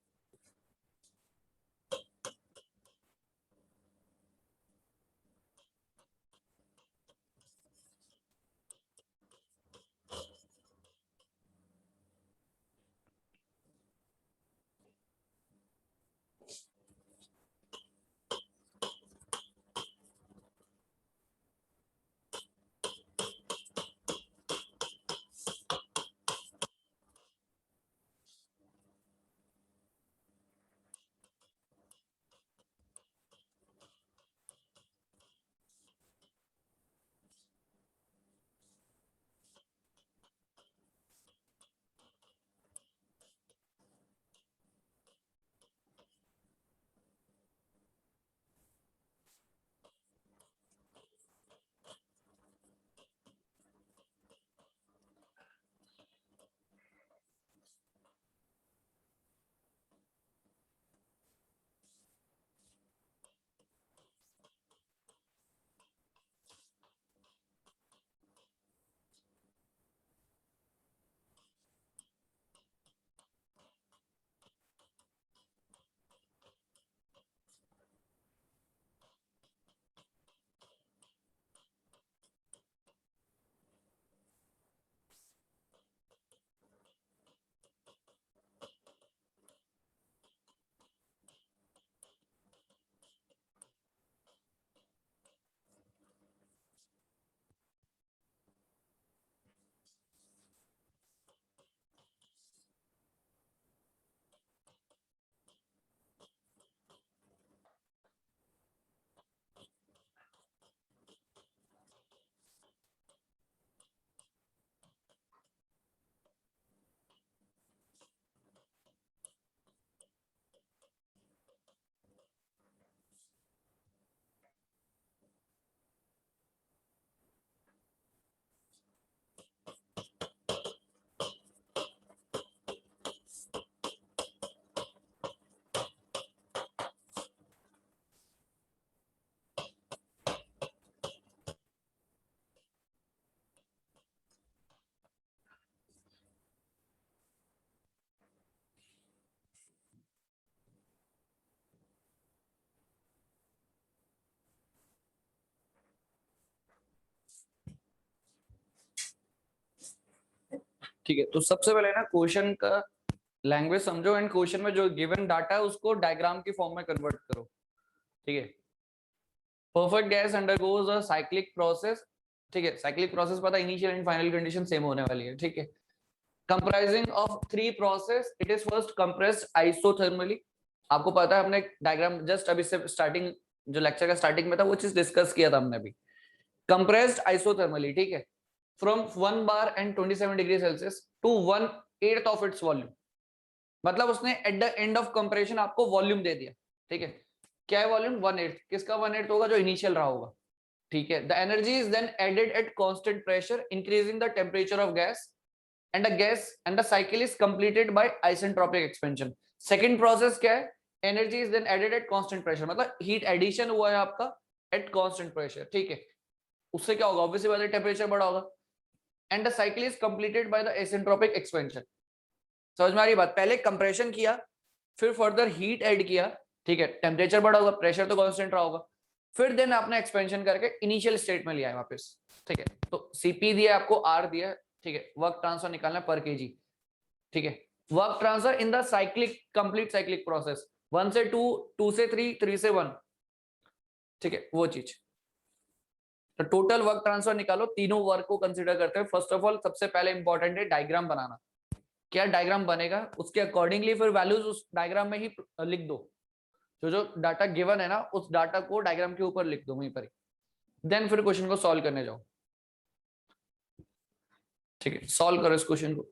ठीक है, तो सबसे पहले ना क्वेश्चन का लैंग्वेज समझो एंड क्वेश्चन में जो गिवन डाटा है उसको डायग्राम की फॉर्म में कन्वर्ट करो। ठीक है, perfect gas undergoes a cyclic process. ठीक है, साइक्लिक प्रोसेस पता है, initial and final condition same होने वाली है। ठीक है, comprising of 3 process, it is first compressed isothermally. आपको पता है, हमने डायग्राम जस्ट अभी से स्टार्टिंग जो लेक्चर का स्टार्टिंग में था वो चीज डिस्कस किया था हमने भी। कंप्रेस्ड आइसोथर्मली, ठीक है, from 1 bar and 27 degree Celsius to 1/8 of its volume. मतलब उसने at the end of compression आपको वॉल्यूम दे दिया। ठीक है, क्या है वॉल्यूम? 1/8। किसका 1/8 होगा? जो इनिशियल रहा होगा। ठीक है, the energy is then added at constant pressure increasing the temperature of gas and the gas and the cycle is completed by isentropic expansion. Second process क्या है? Energy is then added at constant pressure, मतलब heat addition हुआ है आपका at constant pressure। ठीक है, उससे क्या होगा? obviously बात है, टेम्परेचर बढ़ा होगा। and the cycle is completed by the isentropic expansion। समझ में आ रही बात? पहले कंप्रेशन किया, फिर फर्दर हीट ऐड किया। ठीक है, टेम्परेचर बढ़ा होगा, प्रेशर तो कांस्टेंट रहा होगा, फिर देन आपने एक्सपेंशन करके इनिशियल स्टेट में लिया है वापस। ठीक है, तो सीपी दिया आपको, आर दिया है। ठीक है, वर्क ट्रांसफर निकालना पर केजी। ठीक है, work transfer in the cyclic complete cyclic process 1 से 2, 2 से 3, 3 से 1। ठीक है, वो चीज। तो टोटल वर्क ट्रांसफर निकालो, तीनों वर्क को कंसीडर करते हैं। फर्स्ट ऑफ ऑल सबसे पहले इंपॉर्टेंट है डायग्राम बनाना। क्या डायग्राम बनेगा, उसके अकॉर्डिंगली फिर वैल्यूज उस डायग्राम में ही लिख दो। जो जो डाटा गिवन है ना, उस डाटा को डायग्राम के ऊपर लिख दो वहीं पर। देन फिर क्वेश्चन को सॉल्व करने जाओ। ठीक है, सॉल्व करो इस क्वेश्चन को।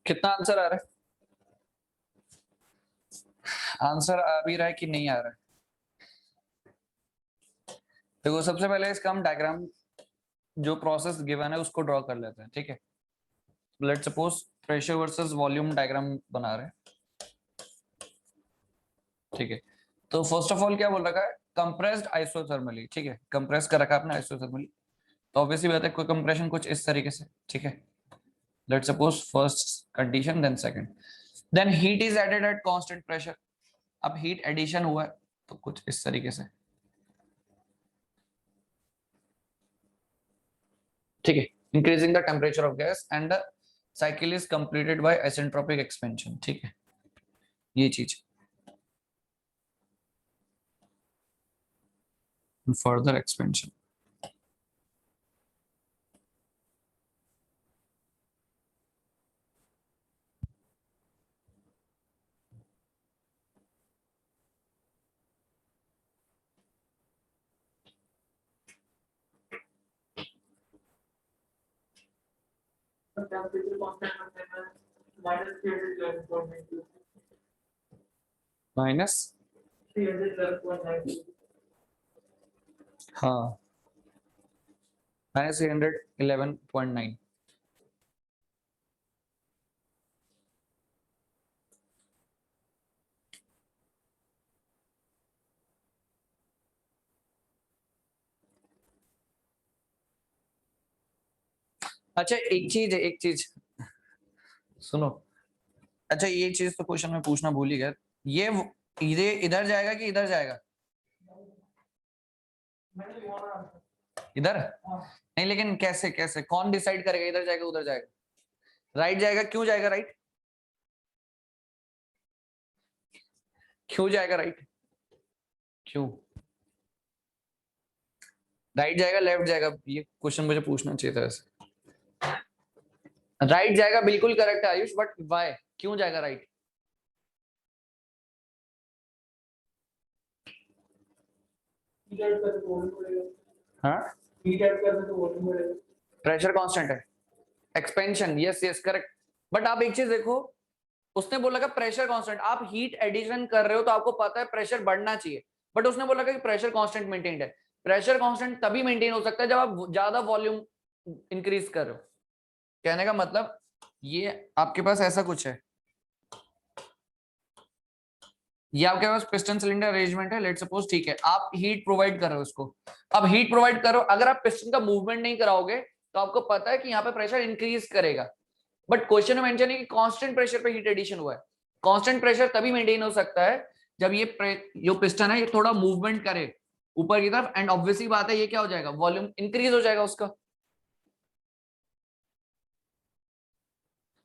कितना आंसर आ रहा है? आंसर आ भी रहा है कि नहीं आ रहा है? देखो सबसे पहले इसका हम डायग्राम जो प्रोसेस गिवन है उसको ड्रॉ कर लेते हैं, ठीक है। Let's suppose pressure versus volume diagram बना रहे हैं, ठीक है। तो फर्स्ट ऑफ ऑल क्या बोल रखा है, कंप्रेस्ड आइसोथर्मली, ठीक है, कंप्रेस कर रखा है आपने आइसोथर्मली। तो ऑब्वियसली बात है कोई कंप्रेशन कुछ इस तरीके से, ठीक है। Let's suppose first condition then second, then heat is added at constant pressure. अब हीट एडिशन हुआ है तो कुछ इस तरीके से, ठीक है। Increasing the temperature of gas and the cycle is completed by isentropic expansion, ठीक है, ये चीज। Further expansion, The temperature constant minus 311.92. Minus 311.92. हाँ माइनस 311.9। अच्छा एक चीज सुनो। अच्छा ये चीज तो क्वेश्चन में पूछना भूल ही गया, ये इधर जाएगा कि इधर जाएगा? मैंने लिखा था आंसर। इधर हाँ। नहीं, लेकिन कैसे कैसे कौन डिसाइड करेगा इधर जाएगा उधर जाएगा? राइट जाएगा, क्यों जाएगा राइट? क्यों जाएगा राइट? क्यों राइट जाएगा लेफ्ट जाएगा? ये क्वेश्चन मुझे पूछना चाहिए था वैसे। राइट जाएगा बिल्कुल करेक्ट है आयुष, बट वाई, क्यों जाएगा राइट? हीट ऐड करने तो वॉल्यूम बढ़ेगा। हाँ हीट ऐड करने तो वॉल्यूम बढ़ेगा। प्रेशर कांस्टेंट है, expansion, yes yes correct. But आप एक चीज देखो, उसने बोला कि प्रेशर कांस्टेंट, आप हीट एडिशन कर रहे हो तो आपको पता है प्रेशर बढ़ना चाहिए, बट उसने बोला कि प्रेशर कांस्टेंट मेंटेन्ड है। प्रेशर कांस्टेंट तभी मेंटेन हो सकता है जब आप ज्यादा वॉल्यूम इंक्रीज कर रहे हो। कहने का मतलब ये आपके पास ऐसा कुछ है, ये आपके पास पिस्टन सिलेंडर अरेंजमेंट है, लेट्स सपोज, ठीक है। आप हीट प्रोवाइड कर रहे हो उसको, अब हीट प्रोवाइड करो, अगर आप पिस्टन का मूवमेंट नहीं कराओगे तो आपको पता है कि यहाँ पे प्रेशर इंक्रीज करेगा। बट क्वेश्चन में मेंशन है कि कांस्टेंट प्रेशर पे हीट एडिशन हुआ है। कांस्टेंट प्रेशर तभी मेंटेन हो सकता है जब ये जो पिस्टन है ये थोड़ा मूवमेंट करे ऊपर की तरफ, एंड ऑब्वियसली बात है ये क्या हो जाएगा, वॉल्यूम इंक्रीज हो जाएगा उसका।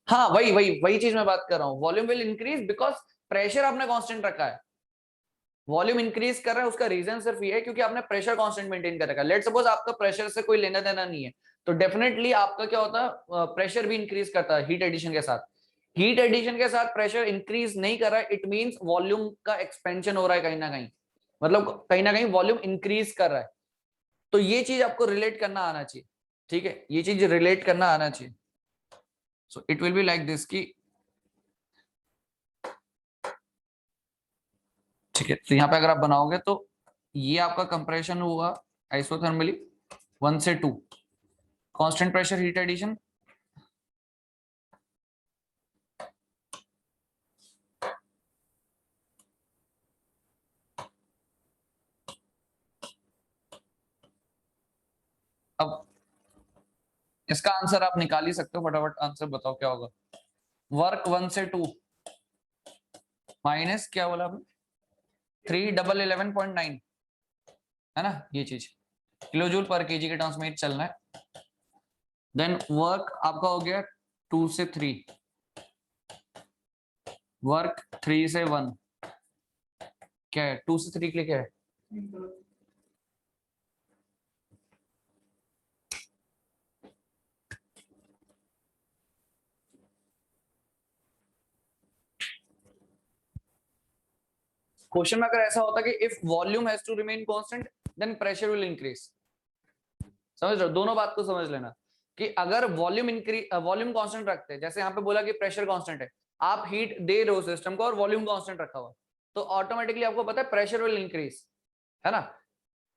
हाँ वही वही वही चीज मैं बात कर रहा हूँ, volume will increase because pressure आपने कांस्टेंट रखा है। वॉल्यूम इंक्रीज कर रहा है उसका रीजन सिर्फ ये है क्योंकि आपने प्रेशर कांस्टेंट मेंटेन कर रखा है। लेट सपोज आपका प्रेशर से कोई लेना देना नहीं है, तो डेफिनेटली आपका क्या होता है, प्रेशर भी इंक्रीज करता है हीट एडिशन के साथ। हीट एडिशन के साथ प्रेशर इंक्रीज नहीं कर रहा है, इट मींस वॉल्यूम का एक्सपेंशन हो रहा है कहीं ना कहीं, मतलब कहीं ना कहीं वॉल्यूम इंक्रीज कर रहा है। तो ये चीज आपको रिलेट करना आना चाहिए, ठीक है, ये चीज रिलेट करना आना चाहिए। So it will be like this की, ठीक है। तो यहाँ पे अगर आप बनाओगे तो ये आपका कंप्रेशन हुआ आइसोथर्मली 1 से 2, कांस्टेंट प्रेशर हीट एडिशन, अब इसका आंसर आप निकाल ही सकते हो, फटाफट आंसर बताओ क्या होगा। वर्क 1 से 2 माइनस क्या बोला आपने, 311.9 है ना, ये चीज किलो जूल पर केजी के टर्म्स में चलना है। देन वर्क आपका हो गया 2 से 3, वर्क 3 से 1, क्या है 2 से 3 के लिए क्या है, क्वेश्चन में अगर ऐसा होता कि if volume has to remain constant then pressure will increase, समझ रहे हो, दोनों बात को समझ लेना। कि अगर वॉल्यूम कांस्टेंट रखते हैं, जैसे यहाँ पे बोला कि प्रेशर कांस्टेंट है, आप हीट दे रहे हो सिस्टम को और वॉल्यूम कांस्टेंट रखा हुआ, तो ऑटोमेटिकली आपको पता है प्रेशर विल इंक्रीज, है ना।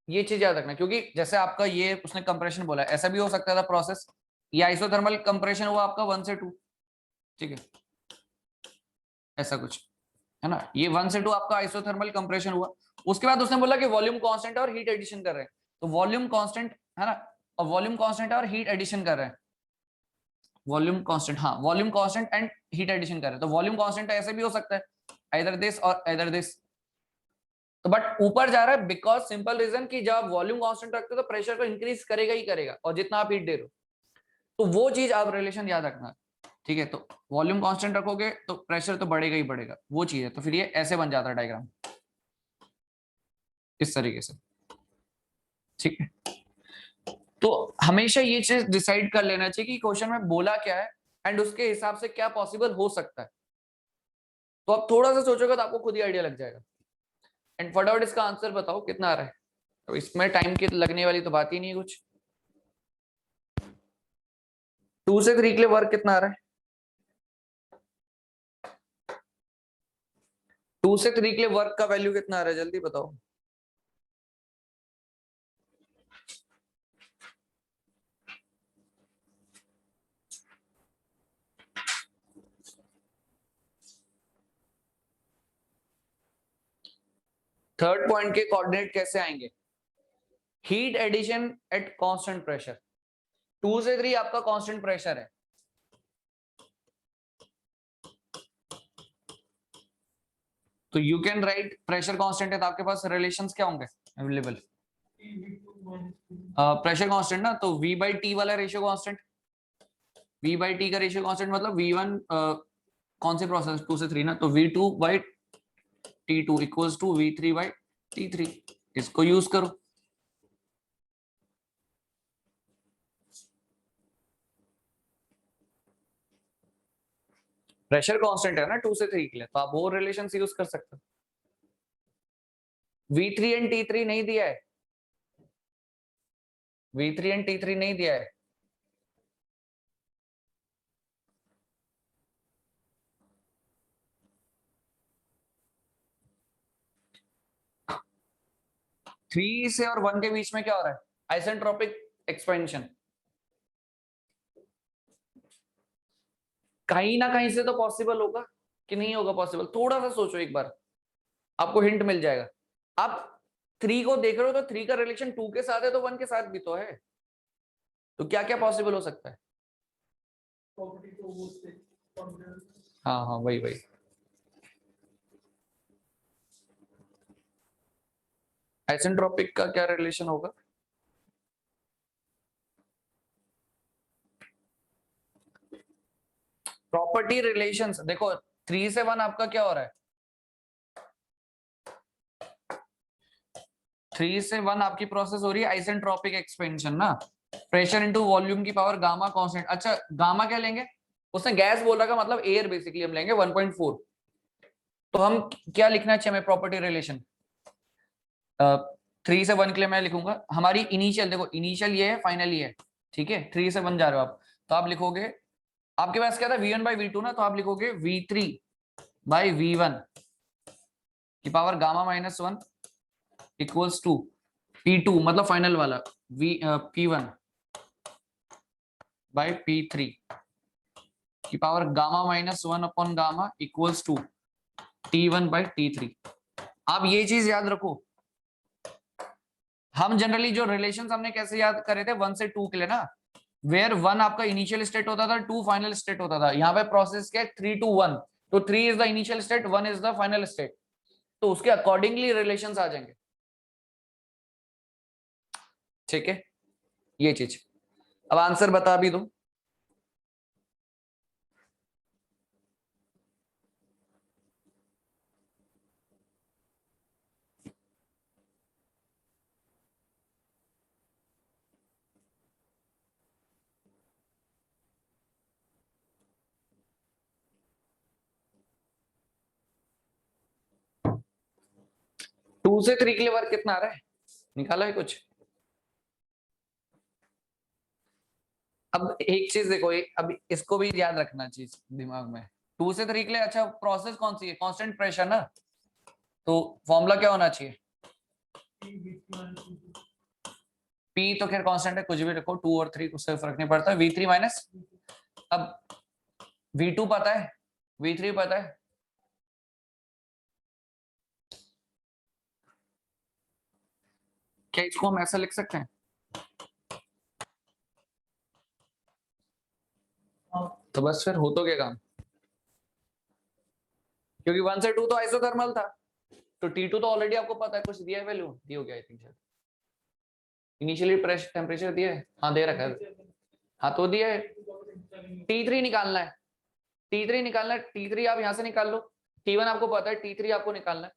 ये चीज याद रखना, क्योंकि जैसे आपका ये उसने कंप्रेशन बोला, ऐसा भी हो सकता था प्रोसेस, ये आइसोथर्मल कंप्रेशन हुआ आपका 1 से 2, ठीक है, ऐसा कुछ, है ना। ये 1 से 2 आपका आइसोथर्मल कंप्रेशन हुआ, उसके बाद उसने बोला कि वॉल्यूम कांस्टेंट और हीट एडिशन कर रहे हैं, तो वॉल्यूम कांस्टेंट, है ना, और वॉल्यूम कांस्टेंट और हीट एडिशन कर रहे हैं, वॉल्यूम कांस्टेंट, हाँ volume constant and heat addition कर रहे हैं, तो वॉल्यूम कांस्टेंट ऐसे भी हो सकता है, आइदर दिस और आइदर दिस, तो बट ऊपर जा रहा है बिकॉज सिंपल रीजन कि जब आप वॉल्यूम कांस्टेंट रखते हो तो प्रेशर को इंक्रीज करेगा ही करेगा, और जितना आप हीट दे रहे हो, तो वो चीज आप रिलेशन याद रखना, ठीक है। तो वॉल्यूम कांस्टेंट रखोगे तो प्रेशर तो बढ़ेगा ही बढ़ेगा, वो चीज है, तो फिर ये ऐसे बन जाता है डायग्राम, इस तरीके से, ठीक है। तो हमेशा ये चीज डिसाइड कर लेना चाहिए कि क्वेश्चन में बोला क्या है एंड उसके हिसाब से क्या पॉसिबल हो सकता है, तो आप थोड़ा सा सोचोगे तो आपको खुद ही आइडिया लग जाएगा। एंड फटाफट इसका आंसर बताओ कितना आ रहा है, तो इसमें टाइम की लगने वाली तो बात ही नहीं है कुछ। 2 से 3 के लिए वर्क कितना आ रहा है, 2 से 3 के लिए वर्क का वैल्यू कितना आ रहा है, जल्दी बताओ। थर्ड पॉइंट के कोऑर्डिनेट कैसे आएंगे, heat addition at constant pressure, 2 से 3 आपका कांस्टेंट प्रेशर है, तो you can write pressure constant है तो आपके पास रिलेशंस क्या होंगे अवेलेबल, प्रेशर कांस्टेंट ना, तो V बाई टी वाला ratio constant, V by T का रेशियो कांस्टेंट मतलब V1 कौन से प्रोसेस 2 से 3 ना, तो V2 by T2 equals to V3 by T3, इसको यूज करो। प्रेशर कांस्टेंट है ना 2 से 3 के लिए, तो आप वो रिलेशंस यूज कर सकते हो। V3 एंड T3 नहीं दिया है, V3 एंड T3 नहीं दिया है, थ्री से और 1 के बीच में क्या हो रहा है, आइसेंट्रोपिक एक्सपेंशन, कहीं ना कहीं से तो पॉसिबल होगा कि नहीं होगा पॉसिबल, थोड़ा सा सोचो एक बार, आपको हिंट मिल जाएगा। आप 3 को देख रहे हो तो 3 का रिलेशन 2 के साथ है तो 1 के साथ भी तो है, तो क्या क्या पॉसिबल हो सकता है। हाँ हाँ वही वही, आइसेंट्रोपिक का क्या रिलेशन होगा, प्रॉपर्टी रिलेशंस देखो, 3 से 1 आपका क्या हो रहा है, 3 से 1 आपकी प्रोसेस हो रही है आइसेंट्रोपिक एक्सपेंशन ना, प्रेशर इनटू वॉल्यूम की पावर गामा कांस्टेंट, अच्छा गामा क्या लेंगे, उसने गैस बोल रखा मतलब एयर बेसिकली हम लेंगे 1.4, तो हम क्या लिखना चाहिए हमें प्रॉपर्टी रिलेशन, 3 से 1 के लिए मैं लिखूंगा हमारी इनिशियल, देखो इनिशियल ये है फाइनल ये है, ठीक है, 3 से 1 जा रहे हो आप, तो आप लिखोगे, आपके पास क्या था V1 बाई V2 ना, तो आप लिखोगे V3 बाई V1 की power gamma -1 equals to P2 मतलब फाइनल वाला P1 बाई P3 की power gamma -1 upon gamma equals to T1 by T3। आप ये चीज याद रखो, हम जनरली जो रिलेशंस हमने कैसे याद करे थे 1 से 2 के लिए ना, वेयर 1 आपका इनिशियल स्टेट होता था, 2 फाइनल स्टेट होता था, यहाँ पे प्रोसेस क्या है 3 to 1, तो 3 is the initial state, 1 is the final state, तो उसके अकॉर्डिंगली रिलेशंस आ जाएंगे, ठीक है, ये चीज। अब आंसर बता भी दो, टू से 3 के लिए वर्क कितना आ रहा है, निकाला है कुछ। अब एक चीज देखो, अब इसको भी याद रखना चीज दिमाग में, 2 से 3 के लिए अच्छा प्रोसेस कौन सी है, कांस्टेंट प्रेशर ना, तो फॉर्मूला क्या होना चाहिए, पी तो खैर कांस्टेंट है, कुछ भी रखो, 2 और 3 उससे फर्क नहीं पड़ता, V3 माइनस, अब V2 पता है, V3 पता है, क्या इसको हम ऐसा लिख सकते हैं, तो बस फिर हो तो क्या काम, क्योंकि 1 से 2 तो आइसोथर्मल था, तो T2 तो ऑलरेडी आपको पता है, कुछ दिया है वैल्यू, दी हो गया I think, initially pressure temperature दिया है, हाँ दे रखा है, हाँ तो दिया है, T3 निकालना है, T3 निकालना है, T3 आप यहाँ से निकाल लो, T1 आपको पता है, T3 आपको निकालना है,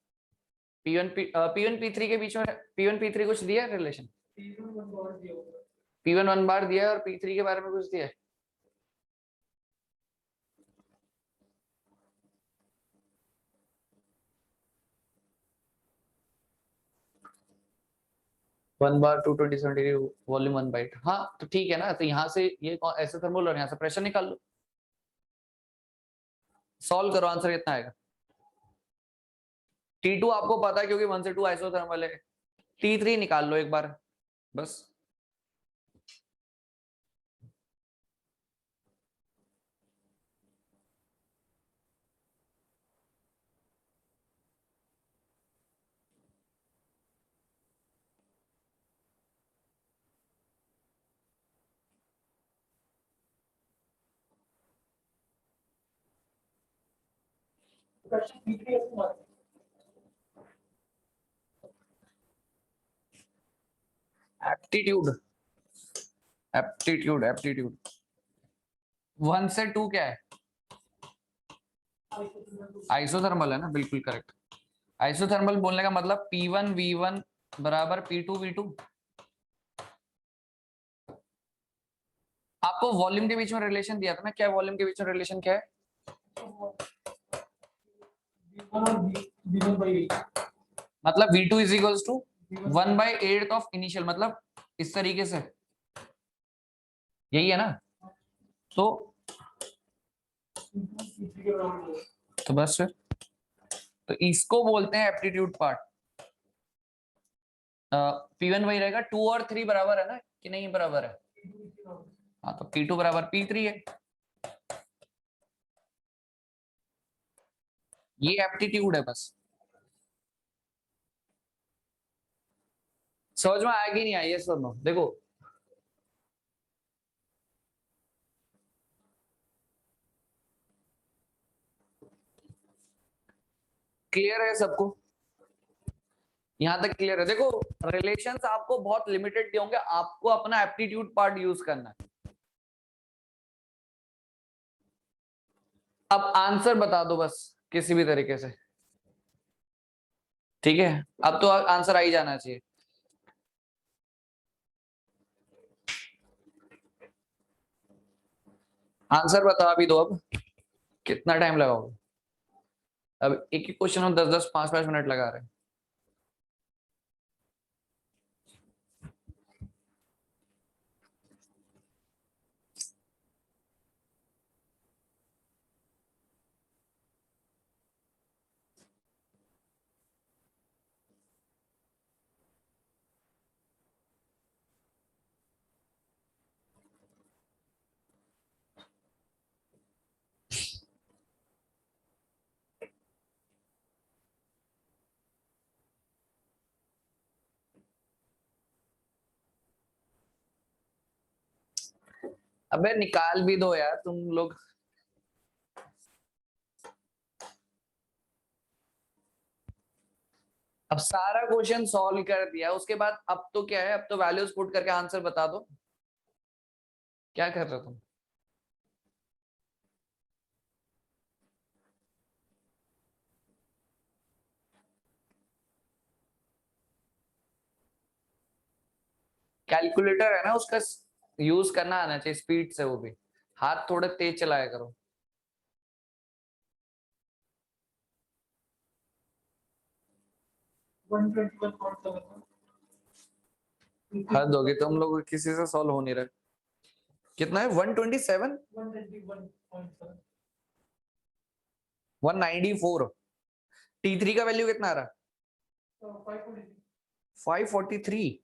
P1 P3 के बीच में P1 P3 कुछ दिया है रिलेशन, P1 1 बार दिया है और P3 के बारे में कुछ दिया है, one bar 227 degree volume 1 bite, हाँ तो ठीक है ना, तो यहाँ से ये ऐसे थर्मल और यहाँ से प्रेशर निकाल लो, सॉल्व करो, आंसर कितना आएगा, T2 आपको पता है क्योंकि 1 से 2 आइसोथर्मल है, T3 निकाल लो एक बार बस, एप्टीट्यूड, एप्टीट्यूड, एप्टीट्यूड 1 से 2 क्या है, आइसोथर्मल है ना, बिल्कुल करेक्ट, आइसोथर्मल बोलने का मतलब P1 V1 बराबर P2 V2, आपको वॉल्यूम के बीच में रिलेशन दिया था ना, क्या वॉल्यूम के बीच में रिलेशन क्या है, मतलब V2 is equals to 1/8 of initial, मतलब इस तरीके से, यही है ना, तो बस फिर, तो इसको बोलते हैं एप्टीट्यूड पार्ट, P1 वही रहेगा, 2 और 3 बराबर है ना कि नहीं बराबर है, हाँ तो P2 बराबर P3 है, ये एप्टीट्यूड है बस, समझ में आएगी नहीं आई, सर नो देखो, क्लियर है सबको, यहां तक क्लियर है, देखो रिलेशंस आपको बहुत लिमिटेड दिए होंगे, आपको अपना एप्टीट्यूड पार्ट यूज करना है, अब आंसर बता दो बस किसी भी तरीके से, ठीक है, अब तो आंसर आ ही जाना चाहिए, आंसर बता भी दो, अब कितना टाइम लगाओगे, अब एक एक क्वेश्चन में 10-10 5-5 मिनट लगा रहे हैं, अबे निकाल भी दो यार तुम लोग, अब सारा क्वेश्चन सॉल्व कर दिया, उसके बाद अब तो क्या है, अब तो वैल्यूज पुट करके आंसर बता दो, क्या कर रहे हो तुम, कैलकुलेटर है ना उसका यूज करना आना चाहिए स्पीड से, वो भी हाथ थोड़े तेज चलाया करो, हद होगी तुम लोग किसी से सॉल्व हो नहीं रहा, कितना है 127 121.7 194। T3 का वैल्यू कितना आ रहा है? 543।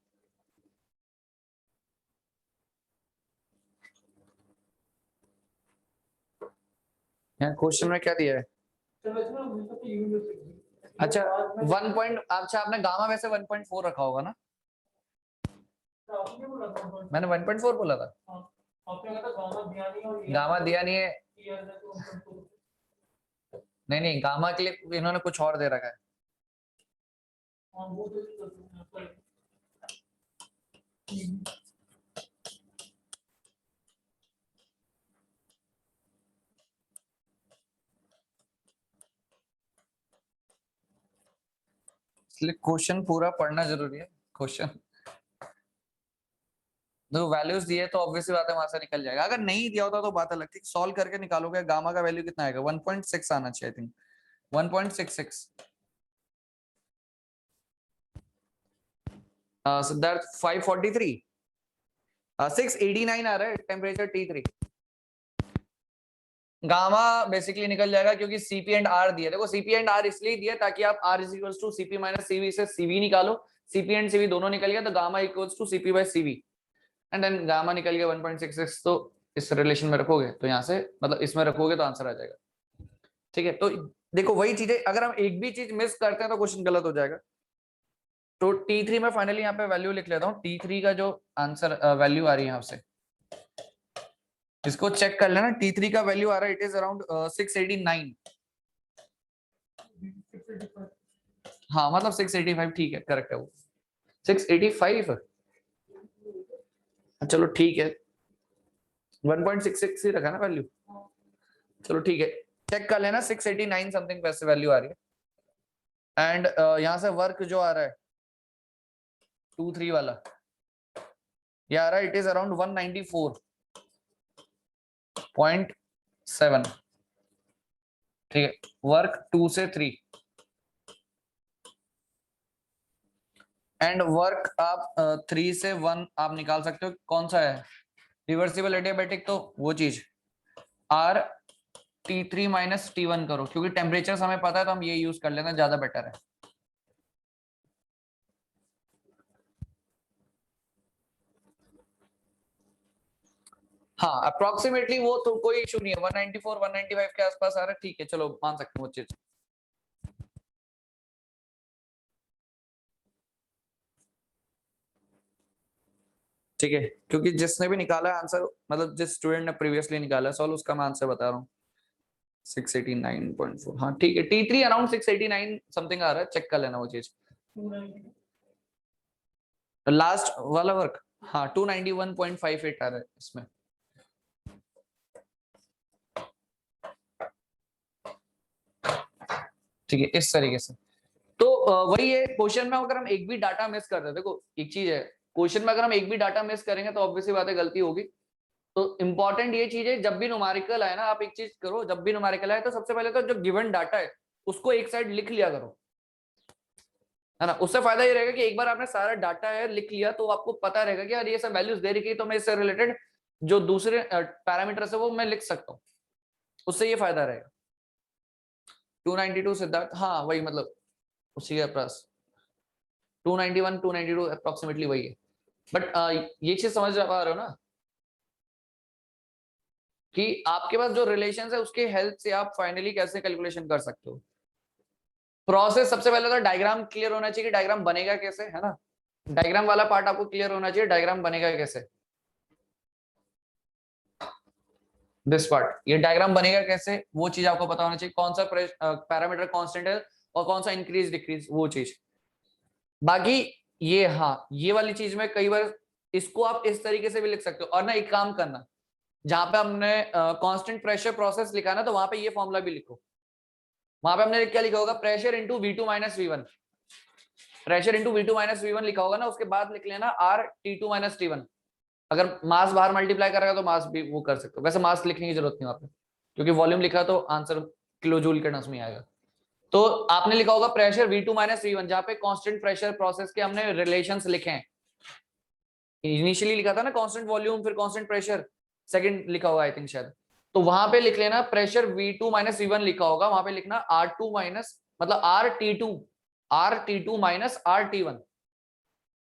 यहाँ क्वेश्चन में क्या दिया है? अच्छा 1 पॉइंट, अच्छा आपने गामा वैसे 1.4 रखा होगा ना? मैंने 1.4 बोला था। गामा दिया नहीं है। नहीं गामा के लिए इन्होंने कुछ और दे रखा है। इसलिए क्वेश्चन पूरा पढ़ना जरूरी है। क्वेश्चन जो वैल्यूज दिए तो ऑब्वियसली बात है वहां से निकल जाएगा। अगर नहीं दिया होता तो बात अलग थी। सॉल्व करके निकालोगे गामा का वैल्यू कितना आएगा? 1.6 आना चाहिए आई थिंक 1.66। सिद्धार्थ 543 689 आ रहा है टेम्परेचर T3। गामा बेसिकली निकल जाएगा क्योंकि Cp एंड R दिया। देखो Cp एंड R इसलिए दिया ताकि आप R is equals to Cp minus Cv से Cv निकालो। Cp एंड Cv दोनों निकल गया तो gamma equals to Cp by Cv and then gamma निकल गया 1.66। तो इस रिलेशन में रखोगे तो यहाँ से मतलब इसमें रखोगे तो आंसर आ जाएगा। ठीक है, तो देखो वही चीजें अगर हम एक भी चीज मिस करते हैं तो क्वेश्चन गलत हो जाएगा। तो T3 में फाइनली यहाँ पे वैल्यू लिख लेता हूँ। T3 का जो आंसर वैल्यू आ रही है यहाँ से इसको चेक कर लेना। T3 का वैल्यू आ रहा है इट इज अराउंड 689। हाँ मतलब 685 ठीक है, करेक्ट है वो 685। चलो ठीक है 1.66 ही रखा ना वैल्यू। चलो ठीक है, चेक कर लेना 689 समथिंग वैसे वैल्यू आ रही है। एंड यहाँ से वर्क जो आ रहा है 2-3 वाला ये आ रहा है इट इज अराउंड 194.7। ठीक है, वर्क 2 से 3 एंड वर्क आप 3 से 1 आप निकाल सकते हो। कौन सा है? रिवर्सिबल एडियाबैटिक, तो वो चीज R T3 माइनस T1 करो क्योंकि टेम्परेचर हमें पता है तो हम ये यूज कर लेना, ज्यादा बेटर है। हाँ अप्रोक्सीमेटली वो तो कोई इशू नहीं है। 194 195 के आसपास आ रहा है, ठीक है चलो मान सकते हैं वो चीज। ठीक है, क्योंकि जिसने भी निकाला है आंसर मतलब जिस स्टूडेंट ने प्रीवियसली निकाला है सॉल्व उसका मैं आंसर बता रहा हूँ 689.4। हाँ ठीक है, T3 अराउंड 689 समथिंग आ रहा है, चेक कर लेना वो चीज। लास्ट वाला वर्क हाँ 291.58 आ रहा है इसमें। ठीक है इस तरीके से। तो वही है क्वेश्चन में अगर हम एक भी डाटा मिस कर रहे हैं, देखो एक चीज है क्वेश्चन में अगर हम एक भी डाटा मिस करेंगे तो ऑब्वियसली बात है गलती होगी। तो इंपॉर्टेंट ये चीज है जब भी न्यूमेरिकल आए ना आप एक चीज करो, जब भी न्यूमेरिकल आए तो सबसे पहले तो जो गिवन डाटा है उसको एक साइड लिख लिया करो, है ना। उससे फायदा ये रहेगा कि एक बार आपने सारा डाटा है लिख लिया तो आपको पता रहेगा कि यार ये सब वैल्यूज दे रही है तो मैं इससे रिलेटेड जो दूसरे पैरामीटर्स है वो मैं लिख सकता हूँ, उससे ये फायदा रहेगा। 292 सिद्धार्थ, हाँ वही मतलब उसी के पास 291 292 अप्रोक्सीमेटली वही है। बट ये चीज समझ पा रहे हो ना कि आपके पास जो रिलेशन है उसके हेल्प से आप फाइनली कैसे कैलकुलेशन कर सकते हो। प्रोसेस सबसे पहले तो डायग्राम क्लियर होना चाहिए कि डायग्राम बनेगा कैसे, है ना। डायग्राम वाला पार्ट आपको क्लियर होना चाहिए, डायग्राम बनेगा कैसे, दिस पार्ट ये डायग्राम बनेगा कैसे वो चीज आपको पता होना चाहिए। कौन सा पैरामीटर कांस्टेंट है और कौन सा इंक्रीज डिक्रीज वो चीज। बाकी ये हाँ ये वाली चीज में कई बार इसको आप इस तरीके से भी लिख सकते हो। और ना एक काम करना, जहां पे हमने कांस्टेंट प्रेशर प्रोसेस लिखा ना तो वहां पे ये फॉर्मूला भी लिखो। वहां पे हमने क्या लिखा होगा, pressure into V2 minus V1, pressure into V2 minus V1 लिखा होगा ना, उसके बाद लिख लेना R T2 माइनस T1। अगर मास बाहर मल्टीप्लाई करेगा तो मास भी वो कर सकते हो, वैसे मास लिखने की जरूरत नहीं वहां पे क्योंकि वॉल्यूम लिखा तो आंसर किलो जूल के टर्म्स में आएगा। तो आपने लिखा होगा प्रेशर V2 माइनस V1 जहां पे कांस्टेंट प्रेशर प्रोसेस के हमने रिलेशंस लिखे हैं। इनिशियली लिखा था ना कांस्टेंट वॉल्यूम फिर कांस्टेंट प्रेशर, सेकंड लिखा होगा आई थिंक शायद, तो वहां पे लिख लेना प्रेशर V2 माइनस V1 लिखा होगा, वहां पे लिखना R2 माइनस मतलब RT2 माइनस RT1।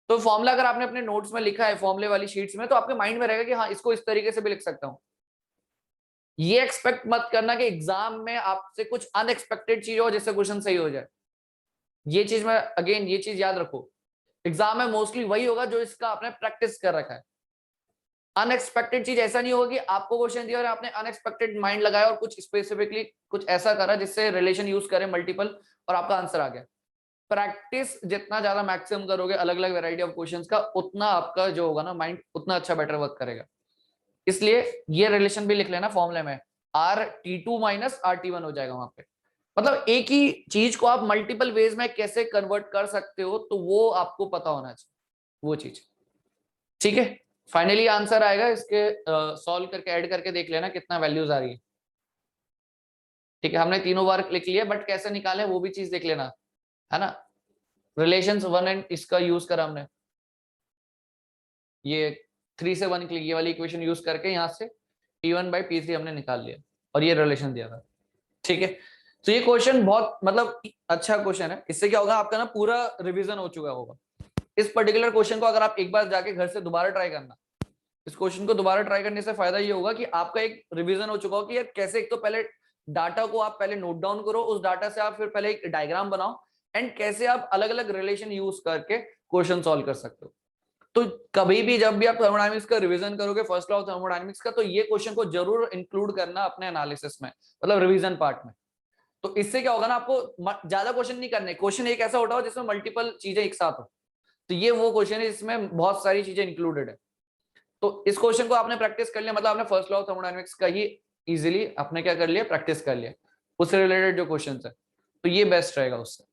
तो फॉर्मूला अगर आपने अपने नोट्स में लिखा है फॉर्मूले वाली शीट्स में, तो आपके माइंड में रहेगा कि हाँ इसको इस तरीके से भी लिख सकता हूं। ये एक्सपेक्ट मत करना कि एग्जाम में आपसे कुछ अनएक्सपेक्टेड चीज हो जिससे क्वेश्चन सही हो जाए। ये चीज में अगेन ये चीज याद रखो, एग्जाम में मोस्टली वही होगा जो इसका आपने प्रैक्टिस कर रखा है। अनएक्सपेक्टेड चीज ऐसा नहीं होगा कि आपको क्वेश्चन दिया और आपने अनएक्सपेक्टेड माइंड लगाया और कुछ स्पेसिफिकली कुछ ऐसा करा जिससे रिलेशन यूज करे मल्टीपल और आपका आंसर आ गया। प्रैक्टिस जितना ज्यादा मैक्सिमम करोगे अलग अलग वैरायटी ऑफ क्वेश्चंस का, उतना आपका जो होगा ना माइंड उतना अच्छा बेटर वर्क करेगा। इसलिए ये रिलेशन भी लिख लेना फॉर्मूले में, RT2 माइनस RT1 हो जाएगा वहां पे। मतलब एक ही चीज को आप मल्टीपल वेज में कैसे कन्वर्ट कर सकते हो, तो वो आपको पता होना चाहिए वो चीज। ठीक है, फाइनली आंसर आएगा इसके, सॉल्व करके ऐड करके देख लेना कितना वैल्यूज आ रही है। ठीक है, हमने तीनों बार लिख लिया, बट कैसे निकाले वो भी चीज देख लेना, है ना। रिलेशंस 1 एंड इसका यूज करा हमने, ये 3 से 1 की ये वाली इक्वेशन यूज करके यहाँ से P1/P3 हमने निकाल लिया और ये रिलेशन दिया था। ठीक है, तो ये क्वेश्चन बहुत मतलब अच्छा क्वेश्चन है। इससे क्या होगा आपका ना पूरा रिवीजन हो चुका होगा। इस पर्टिकुलर क्वेश्चन को अगर आप एक बार जाके घर से दोबारा ट्राई करना, इस क्वेश्चन को दोबारा ट्राई करने से फायदा ये होगा कि आपका एक रिवीजन हो चुका होगा कि यार कैसे, एक तो पहले डाटा को आप पहले नोट डाउन करो, उस डाटा से आप फिर पहले एक डायग्राम बनाओ एंड कैसे आप अलग अलग रिलेशन यूज करके क्वेश्चन सॉल्व कर सकते हो। तो कभी भी जब भी आप थर्मोडायनामिक्स का रिवीजन करोगे फर्स्ट लॉ ऑफ थर्मोडायनामिक्स का, तो ये क्वेश्चन को जरूर इंक्लूड करना अपने एनालिसिस में, मतलब रिवीजन पार्ट में। तो इससे क्या होगा ना, आपको ज्यादा क्वेश्चन नहीं करने, क्वेश्चन एक ऐसा उठाओ जिसमें मल्टीपल चीजें एक साथ हो। तो ये वो क्वेश्चन है जिसमें बहुत सारी चीजें इंक्लूडेड है। तो इस क्वेश्चन को आपने प्रैक्टिस कर लिया, मतलब आपने फर्स्ट लॉ ऑफ थर्मोडायनामिक्स का ही इजीली आपने क्या कर लिया, प्रैक्टिस कर लिया, उससे रिलेटेड जो क्वेश्चन है। तो ये बेस्ट रहेगा उससे।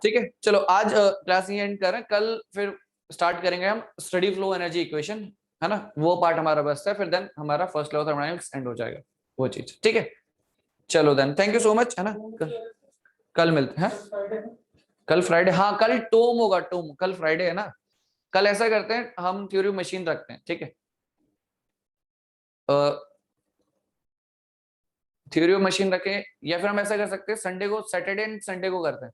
ठीक है, चलो आज क्लास ये एंड करें, कल फिर स्टार्ट करेंगे हम स्टडी फ्लो एनर्जी इक्वेशन, है ना, वो पार्ट हमारा बस है, फिर देन हमारा first law of thermodynamics and हो जाएगा वो चीज। ठीक है, चलो then thank you so much, है ना। कल मिलते हैं, कल फ्राइडे, हाँ कल टोम होगा, टोम कल फ्राइडे है ना। कल ऐसा करते हैं हम थ्योरी मशीन रखते हैं, ठीक है, थ्योरी मशीन रखें, या फिर हम ऐसा कर सकते हैं संडे को, सैटरडे एंड संडे को करते हैं।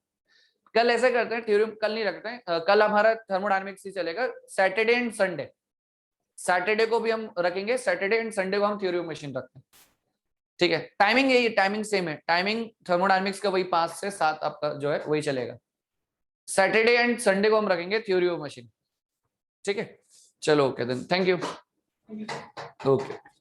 कल ऐसा करते हैं थ्योरी कल नहीं रखते हैं, कल हमारा थर्मोडायनामिक्स ही चलेगा, सैटरडे एंड संडे। सैटरडे को भी हम रखेंगे, सैटरडे एंड संडे को हम थ्योरी मशीन रखते हैं। ठीक है, टाइमिंग यही, टाइमिंग सेम है, टाइमिंग थर्मोडायनामिक्स का वही 5 से 7 आपका जो है वही चलेगा। सैटरडे एंड संडे को हम रखेंगे थ्योरी मशीन। ठीक है, चलो okay then, thank you, okay.